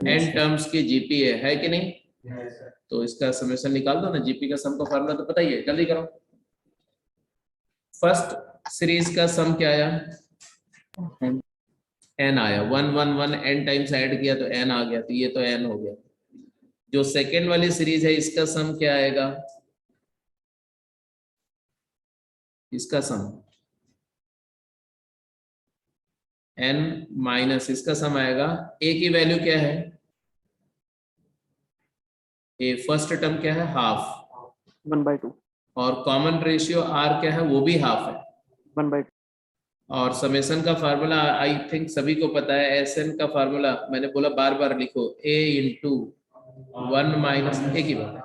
n टर्म्स की जीपी है कि नहीं? तो इसका समेशन निकाल दो ना, जीपी का सम का फार्मूला तो पता ही है, जल्दी करो। फर्स्ट सीरीज का सम क्या आया, एन आया, 1 1 1 एन टाइम्स ऐड किया तो एन आ गया, तो ये तो एन हो गया। जो सेकेंड वाली सीरीज है इसका सम क्या आएगा, इसका सम एन माइनस इसका सम आएगा, ए की वैल्यू क्या है, ए फर्स्ट टर्म क्या है, हाफ, 1/2 और कॉमन रेशियो आर क्या है, वो भी हाफ है। 1/2 और समेशन का फार्मूला आई थिंक सभी को पता है, एस एन का फार्मूला मैंने बोला बार बार लिखो, ए इंटू 1 - ए की बात है,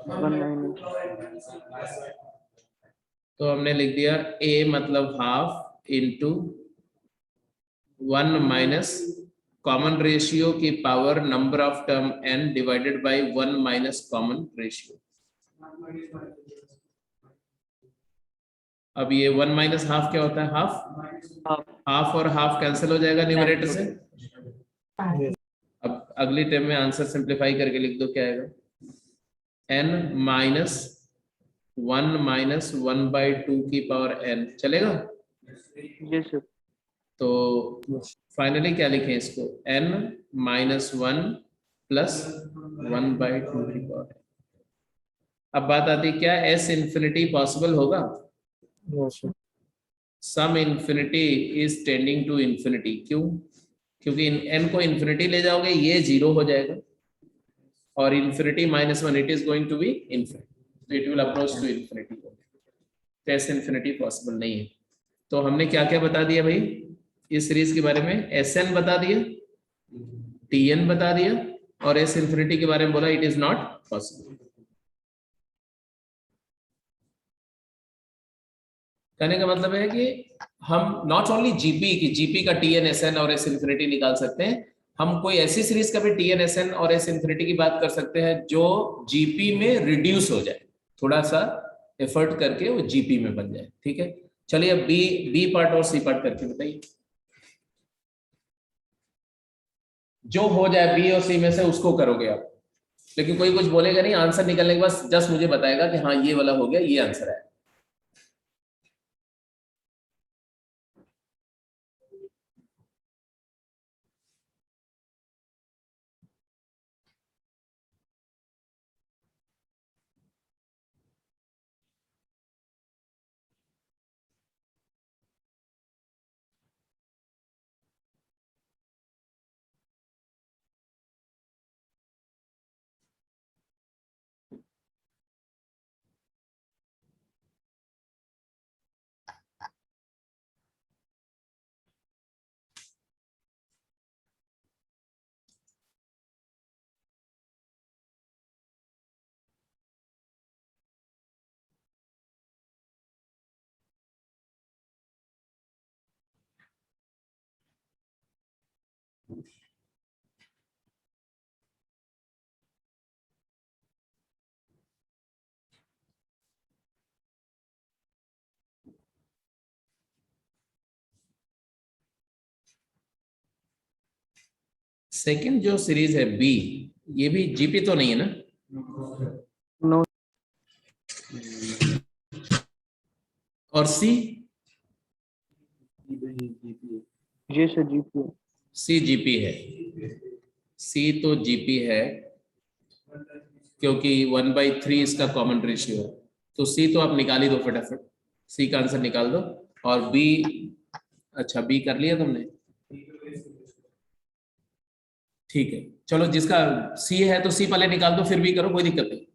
1 - तो हमने लिख दिया ए मतलब हाफ इंटू 1 - कॉमन रेशियो की power number of term n divided by 1 - common ratio. अब ये 1 - हाफ क्या होता है, हाफ, हाफ हाफ और हाफ कैंसिल हो जाएगा न्यूमरेटर से। yes, अब अगली टर्म में आंसर सिंप्लीफाई करके लिख दो, क्या आएगा, n माइनस 1 - 1/2 की पावर n, चलेगा। yes sir, तो फाइनली क्या लिखें इसको, n - 1 प्लस 1/2 की पावर। अब बात आती है क्या s इंफिनिटी पॉसिबल होगा, Yes, sir. Sum infinity is tending to infinity, क्यों, क्योंकि n को इंफिनिटी ले जाओगे ये 0 हो जाएगा, और infinity -1 it is going to be infinity, तो it will approach to infinity, तो एस इंफिनिटी पॉसिबल नहीं है। तो हमने क्या क्या बता दिया भाई इस सीरीज के बारे में, एस एन बता दिया, टी एन बता दिया, और एस इंफिनिटी के बारे में बोला इट इज नॉट पॉसिबल। कहने का मतलब है कि हम नॉट ओनली जीपी की, जीपी का टी एन एस एन और एस इंफिनिटी निकाल सकते हैं, हम कोई ऐसी सीरीज का भी टी एन एस एन और एस इंफिनिटी की बात कर सकते हैं जो जीपी में रिड्यूस हो जाए, थोड़ा सा एफर्ट करके वो जीपी में बन जाए, ठीक है। चलिए अब बी बी पार्ट और सी पार्ट करके बताइए, जो हो जाए बी और सी में से उसको करोगे आप, लेकिन कोई कुछ बोलेगा नहीं, आंसर निकलने के बाद जस्ट मुझे बताएगा कि हाँ ये वाला हो गया, ये आंसर है। सेकंड जो सीरीज है बी, ये भी जीपी तो नहीं है ना, no और सी, yes sir GP सी जीपी है, सी तो जीपी है, क्योंकि 1/3 इसका कॉमन रेशियो है, तो सी तो आप निकाल ही दो फटाफट, सी का आंसर निकाल दो। और बी, अच्छा बी कर लिया तुमने, ठीक है, चलो जिसका सी है तो सी पहले निकाल दो फिर बी करो, कोई दिक्कत नहीं।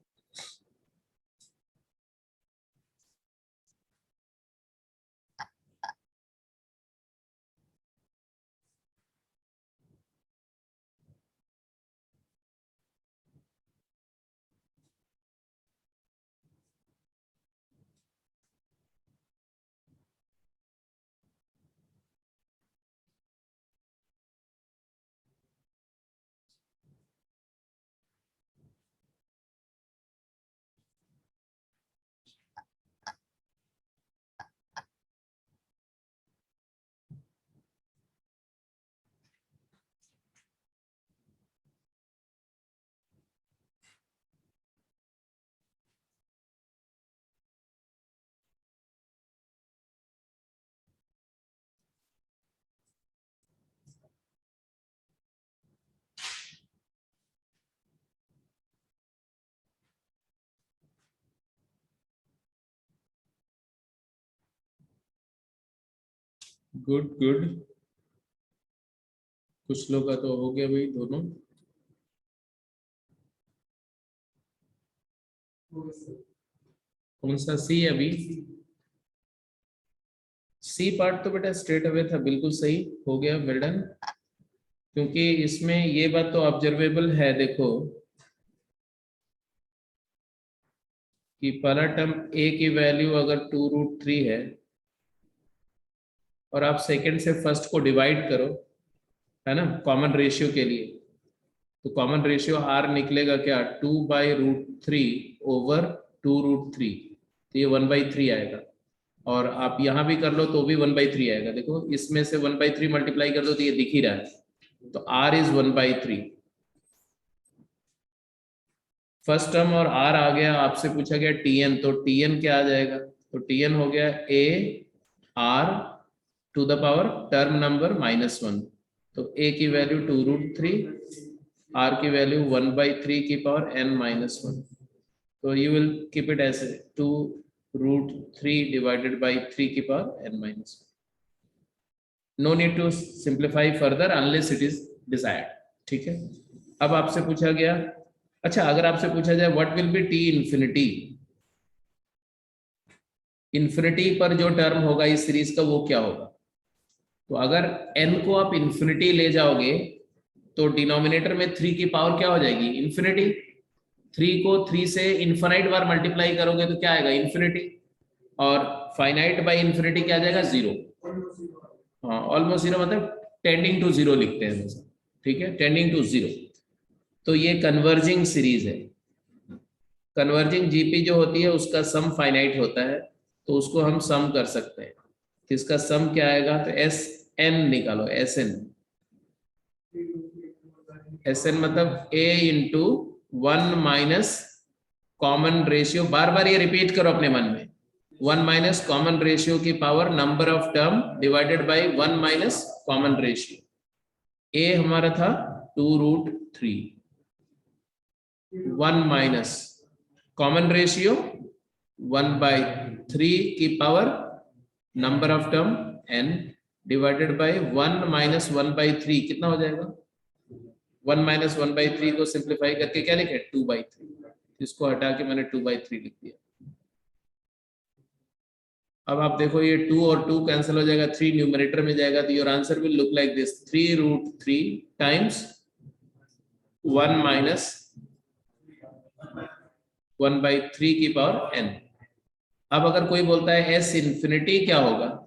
गुड गुड, कुछ लोग का तो हो गया भाई दोनों। कौन सा सी अभी? सी पार्ट तो बेटा स्ट्रेट अवे था, बिल्कुल सही हो गया, वेल डन। क्योंकि इसमें ये बात तो ऑब्जर्वेबल है, देखो कि पहला टर्म a की वैल्यू अगर 2√3 है और आप सेकंड से फर्स्ट को डिवाइड करो, है ना, कॉमन रेशियो के लिए, तो कॉमन रेशियो r निकलेगा क्या, 2/√3 ओवर 2√3, तो ये 1/3 आएगा। और आप यहां भी कर लो तो भी 1/3 आएगा। देखो इसमें से 1/3 मल्टीप्लाई कर दो तो ये दिख ही रहा है, तो r इज 1/3 फर्स्ट टर्म, और r आ गया, आपसे पूछा गया tn, तो tn क्या आ जाएगा, तो tn हो गया a r to the power term number -1, तो a की वैल्यू 2√3, r की वैल्यू 1/3 की पावर n-1, तो you will keep it as 2√3 divided by 3 की power n-1। No need to simplify further unless it is desired, ठीक है। अब आपसे पूछा गया, अच्छा अगर आपसे पूछा जाए what will B t infinity, infinity पर जो टर्म होगा इस सीरीज का वो क्या होगा, तो अगर n को आप इंफिनिटी ले जाओगे तो डिनोमिनेटर में 3 की पावर क्या हो जाएगी, इंफिनिटी। 3 को 3 से इनफाइनाइट बार मल्टीप्लाई करोगे तो क्या आएगा, इंफिनिटी, और फाइनाइट बाय इंफिनिटी क्या आ जाएगा, 0। हाँ ऑलमोस्ट 0 मतलब टेंडिंग टू 0 लिखते हैं हमेशा, ठीक है, टेंडिंग टू 0। तो ये कन्वर्जिंग सीरीज है। कन्वर्जिंग जीपी जो होती है उसका सम फाइनाइट होता है, तो उसको हम सम कर सकते हैं। तो इसका सम क्या आएगा, तो एस एन निकालो, एस एन, एस एन मतलब a into 1 minus common ratio, बार बार ये रिपीट करो अपने मन में, 1 माइनस कॉमन रेशियो की power number of term divided by 1 minus common ratio. a हमारा था 2√3, 1 माइनस कॉमन रेशियो 1/3 की power number of term n divided by 1 minus 1/3, कितना हो जाएगा, 1 माइनस 1/3 को सिंप्लीफाई करके क्या लिखे, 2/3, इसको हटा के मैंने 2/3 लिख दिया। अब आप देखो ये 2 और 2 कैंसिल हो जाएगा, 3 न्यूमरेटर में जाएगा, तो your answer will look like this, 3√3 times 1 minus 1/3 की पावर n। अब अगर कोई बोलता है s इंफिनिटी क्या होगा,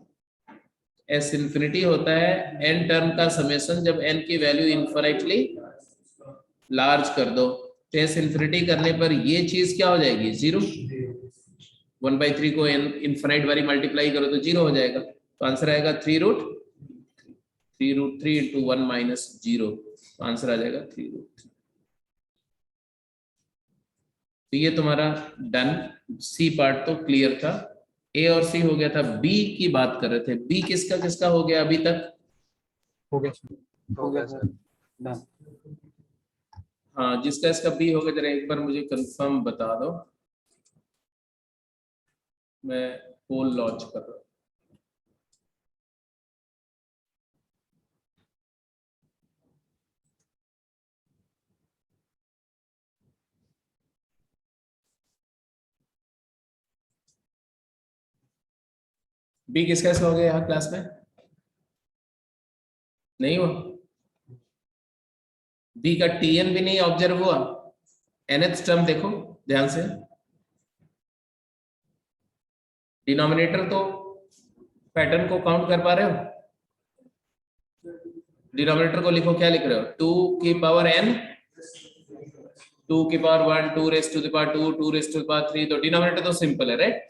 s इंफिनिटी होता है n टर्म का समेशन, जब n की वैल्यू इनफाइनाइटली लार्ज कर दो, तो s इंफिनिटी करने पर ये चीज क्या हो जाएगी, 0। 1/3 को n इनफाइनाइट बारी मल्टीप्लाई करो तो 0 हो जाएगा, तो आंसर आएगा 3√3 इंटू 1 माइनस 0, तो आंसर आ जाएगा 3√3। तो ये तुम्हारा डन, सी पार्ट तो क्लियर था, ए और सी हो गया था। बी की बात कर रहे थे, बी किसका किसका हो गया अभी तक, हो गया सर, डन। हाँ जिसका इसका बी हो गया, जरा एक बार मुझे कंफर्म बता दो, मैं पोल लॉन्च कर रहा हूँ। बी किसका इसका हो गया यहाँ क्लास में, नहीं हुआ, बी का टीएन भी नहीं ऑब्जर्व हुआ, nth टर्म देखो ध्यान से, डिनोमिनेटर तो पैटर्न को काउंट कर पा रहे हो, डिनोमिनेटर को लिखो, क्या लिख रहे हो, 2 की पावर n, 2 की power 1, 2 raise to the power 2, 2 raise to the power 3, तो डिनोमिनेटर तो सिंपल है राइट।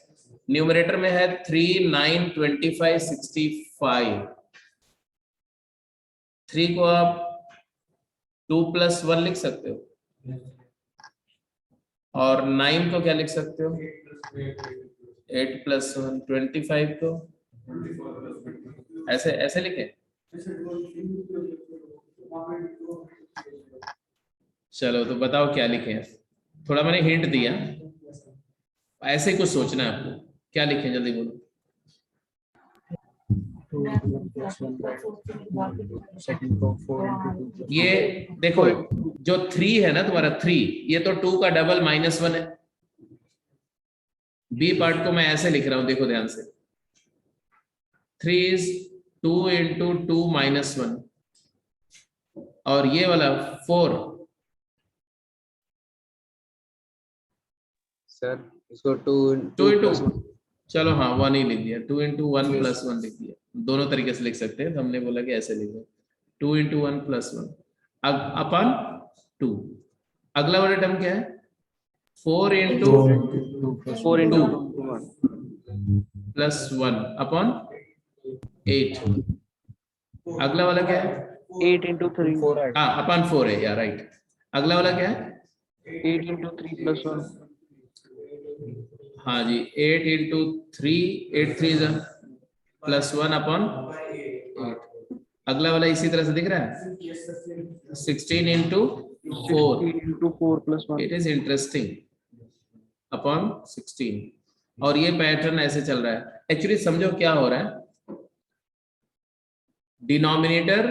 न्यूमरेटर में है 3, 9, 25, 65, 3 को आप 2 + 1 लिख सकते हो, और 9 को क्या लिख सकते हो, 8 + 1, 25 को ऐसे ऐसे लिखे, चलो तो बताओ क्या लिखे, थोड़ा मैंने हिंट दिया, ऐसे कुछ सोचना है आपको, क्या लिखे जल्दी बोलो, सेकंड को 4 into 2 ये देखो जो 3 है ना तुम्हारा 3, ये तो 2 का डबल -1 है। बी पार्ट को मैं ऐसे लिख रहा हूं, देखो ध्यान से, 3 is 2 into 2 -1, और ये वाला 4, सर इसको 2 2 into, चलो हाँ 1 ही लिख दिया, 2 into 1 plus 1 लिख दिया, दोनों तरीके से लिख सकते हैं, तो हमने बोला कि ऐसे लिख दो, 2 into 1 plus 1 अपन 2। अगला वाला टर्म क्या है, 4 into 4 into 2 plus 1 upon 8। अगला वाला क्या है, 8 into 3 हाँ अपन 4 है, या राइट। अगला वाला क्या है, 8 into 3 plus 1 हाँ जी 8 into 3, 8 3 plus 1 upon 8। अगला वाला इसी तरह से दिख रहा है, 16 into 4, 16 into 4 plus 1 it is interesting, upon 16। और ये पैटर्न ऐसे चल रहा है। एक्चुअली समझो क्या हो रहा है, denominator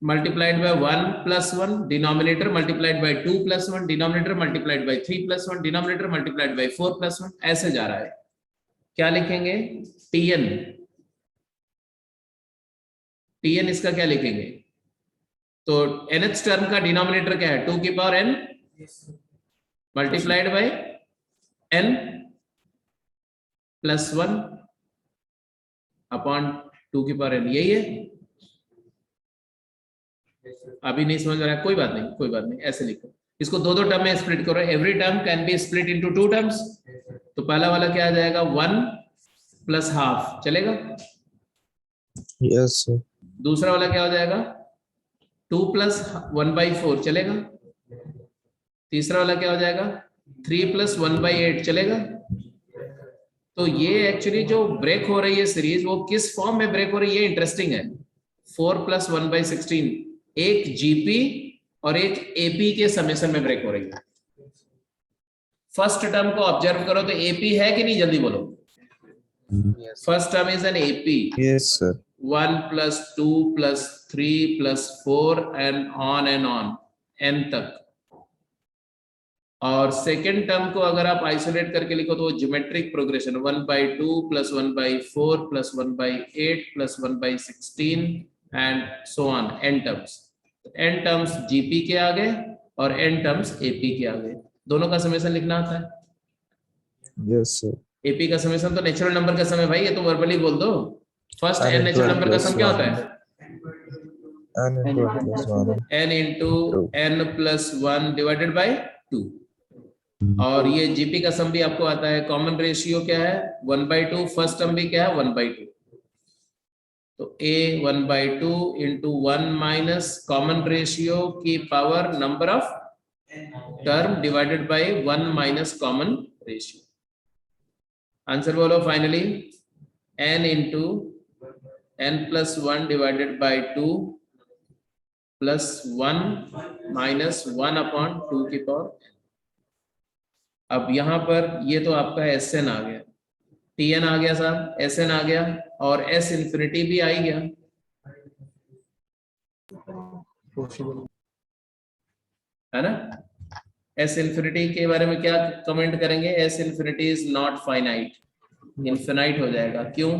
multiplied by 1 plus 1, denominator multiplied by 2 plus 1, denominator multiplied by 3 plus 1, denominator multiplied by 4 plus 1, ऐसे जा रहा है। क्या लिखेंगे, tn, tn इसका क्या लिखेंगे, तो nth टर्म का डिनोमिनेटर क्या है, 2 की power n multiplied by n plus 1 upon 2 की पावर n, यही है। अभी नहीं समझ रहा है, कोई बात नहीं, कोई बात नहीं, ऐसे लिखो, इसको दो टर्म में स्प्लिट करो, every term can be split into 2 terms. तो पहला वाला क्या आ जाएगा, 1 plus हाफ, चलेगा। Yes sir. दूसरा वाला क्या हो जाएगा, 2 plus 1/4, चलेगा। तीसरा वाला क्या हो जाएगा, 3 plus 1/8, चलेगा। तो ये एक्चुअली जो ब्रेक हो रही है सीरीज, वो किस फॉर्म में ब्रेक हो रही है, ये इंटरेस्टिंग है। 4 plus 1/16, एक जीपी और एक एपी के समेशन में ब्रेक हो रही है। फर्स्ट टर्म को ऑब्जर्व करो तो एपी है कि नहीं, जल्दी बोलो। First term is an AP, yes sir. 1 plus 2 plus 3 plus 4 and on n तक। और सेकेंड टर्म को अगर आप आइसोलेट करके लिखो तो वो geometric progression, 1/2 plus 1/4 plus 1/8 plus 1/16 and so on, n terms. n terms GP के आगे और n टर्म्स एपी के आगे, दोनों का समेशन लिखना आता है। Yes sir. एपी का समेशन तो नेचुरल नंबर का सम है भाई, ये तो वर्बली बोल दो। फर्स्ट n नेचुरल नंबर का सम क्या होता है, n into n plus 1 n into n plus 1 divided by 2। और ये जीपी का सम भी आपको आता है। कॉमन रेशियो क्या है, 1/2, फर्स्ट टर्म भी क्या है, 1/2। तो a 1/2 into 1 minus common ratio की power number of term divided by 1 minus common ratio. Answer बोलो finally, n into n plus 1 divided by 2 plus 1 minus 1 upon 2 की पावर। अब यहां पर ये तो आपका Sn आ गया, Tn आ गया साहब, Sn आ गया, और S इंफिनिटी भी आ ही गया, है ना। S इंफिनिटी के बारे में क्या कमेंट करेंगे, S infinity is not finite, infinite हो जाएगा। क्यों,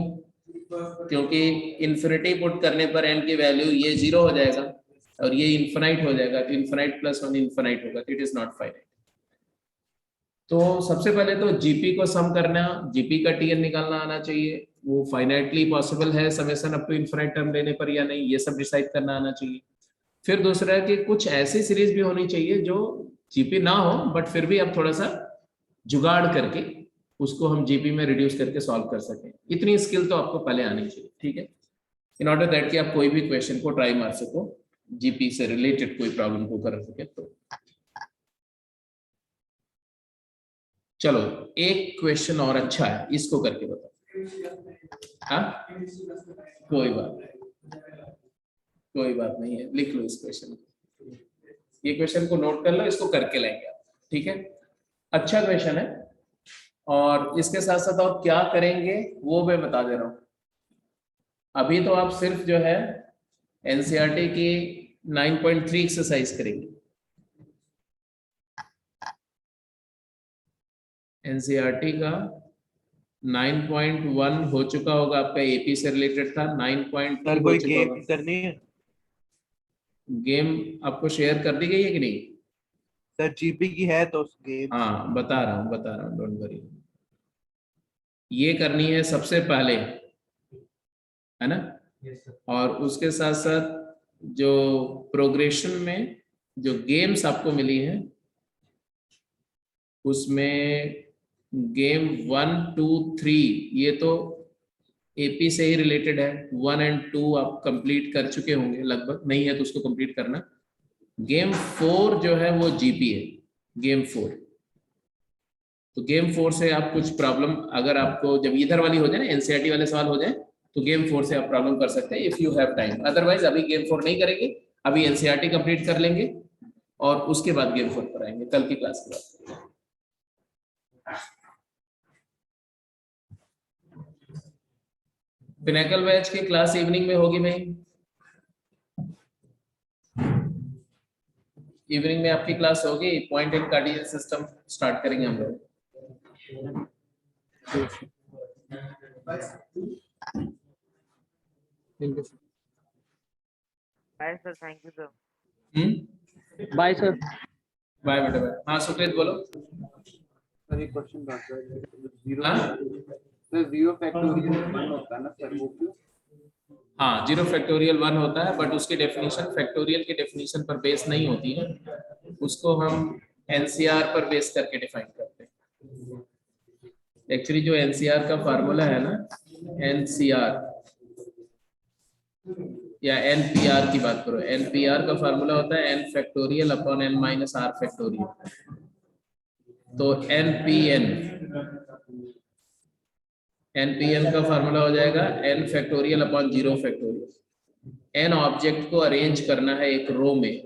क्योंकि इंफिनिटी पुट करने पर n की वैल्यू ये 0 हो जाएगा और ये इनफिनाइट हो जाएगा, तो इनफिनाइट प्लस 1 इनफिनाइट होगा, तो इट इज नॉट फाइनाइट। तो सबसे पहले तो जीपी को सम करना, जीपी का टीएन निकालना आना चाहिए, वो फाइनाइटली पॉसिबल है summation up to infinite term लेने पर या नहीं, ये सब डिसाइड करना आना चाहिए। फिर दूसरा है कि कुछ ऐसी सीरीज भी होनी चाहिए जो जीपी ना हो, बट फिर भी अब थोड़ा सा जुगाड़ करके उसको हम जीपी में रिड्यूस करके सॉल्व कर सकें, इतनी स्किल तो आपको पहले आनी चाहिए, ठीक है। इन ऑर्डर दैट कि आप कोई भी क्वेश्चन को ट्राई मार सको, जीपी से रिलेटेड कोई प्रॉब्लम को कर सके। तो चलो एक क्वेश्चन और अच्छा है, इसको करके बताओ। हाँ कोई बात नहीं, कोई बात नहीं है, लिख लो इस क्वेश्चन को, ये क्वेश्चन को नोट कर लो, इसको करके लाएंगे आप, ठीक है। अच्छा क्वेश्चन है, और इसके साथ साथ और क्या करेंगे वो मैं बता दे रहा हूँ। अभी तो आप सिर्फ जो है एनसीईआरटी की 9.3 एक्सरसाइज करेंगे। एनसीईआरटी का 9.1 हो चुका होगा, आपका एपी से रिलेटेड था। 9.2 सर हो कोई चुका गेम होगा। करनी है गेम आपको शेयर कर दी गई है कि नहीं? सर? जीपी की है तो गेम। हाँ बता रहा हूँ डोंट वरी। ये करनी है सबसे पहले, है ना? और उसके साथ साथ जो प्रोग्रेशन में जो गेम्स आपको मिली हैं उसमें गेम 1, 2, 3 ये तो एपी से ही रिलेटेड है। 1 और 2 आप कंप्लीट कर चुके होंगे लगभग, नहीं है तो उसको कंप्लीट करना। गेम 4 जो है वो जीपी है, गेम 4। तो गेम 4 से आप कुछ प्रॉब्लम, अगर आपको जब इधर वाली हो जाए ना, एनसीईआरटी वाले सवाल हो जाए, तो गेम 4 से आप प्रॉब्लम कर सकते हैं if you have time. Otherwise अभी गेम 4 नहीं करेंगे, अभी एनसीईआरटी कंप्लीट कर लेंगे और उसके बाद गेम 4 पर आएंगे कल की क्लास के बाद। पिनेकल बैच की क्लास इवनिंग में होगी भाई। इवनिंग में आपकी क्लास होगी, point and cardinal system start करेंगे हम लोग। Bye sir, thank you sir. Bye sir. Bye बेटा बाय। हाँ सुकृत बोलो। सर एक क्वेश्चन बात है, जीरो हाँ? सर जीरो फैक्टोरियल 1 होता है ना सर, वो क्यों? हाँ 0 फैक्टोरियल 1 होता है, बट उसकी डेफिनेशन फैक्टोरियल की डेफिनेशन पर बेस नहीं होती है, उसको हम एनसीआर पर बेस करके डिफाइन करते हैं। एक्चुअली जो एनसीआर का फार्मूला है ना, एनसीआर या एनपीआर की बात करो, एनपीआर का फार्मूला होता है n factorial upon n minus r factorial. तो एनपीएन का फार्मूला हो जाएगा n factorial upon 0 factorial. N object को अरेंज करना है एक रो में,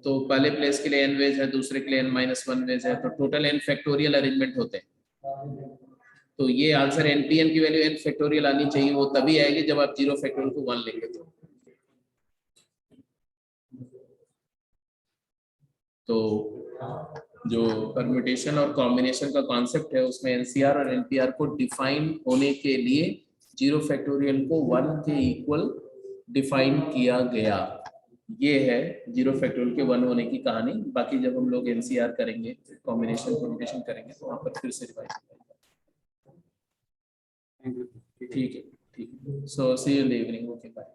तो पहले प्लेस के लिए एन वेज है, दूसरे के लिए n-1 वेज है, तो टोटल एन फैक्टोरियल अरेंजमेंट होते हैं। तो ये आंसर एनपीएन की वैल्यू एन फैक्टोरियल आनी चाहिए, वो तभी आएगी जब आप 0 फैक्टोरियल को 1 लेंगे। तो जो परम्यूटेशन और कॉम्बिनेशन का कॉन्सेप्ट है उसमें एनसीआर और एनपीआर को डिफाइन होने के लिए 0 फैक्टोरियल को 1 के इक्वल डिफाइन किया गया। ये है 0 फैक्टोरियल के 1 होने की कहानी। बाकी जब हम लोग एनसीआर करेंगे, कॉम्बिनेशन परम्यूटेशन करेंगे, तो वहां पर फिर से रिवाइज करेंगे। ठीक है, ठीक है। So see you in the evening. Okay bye.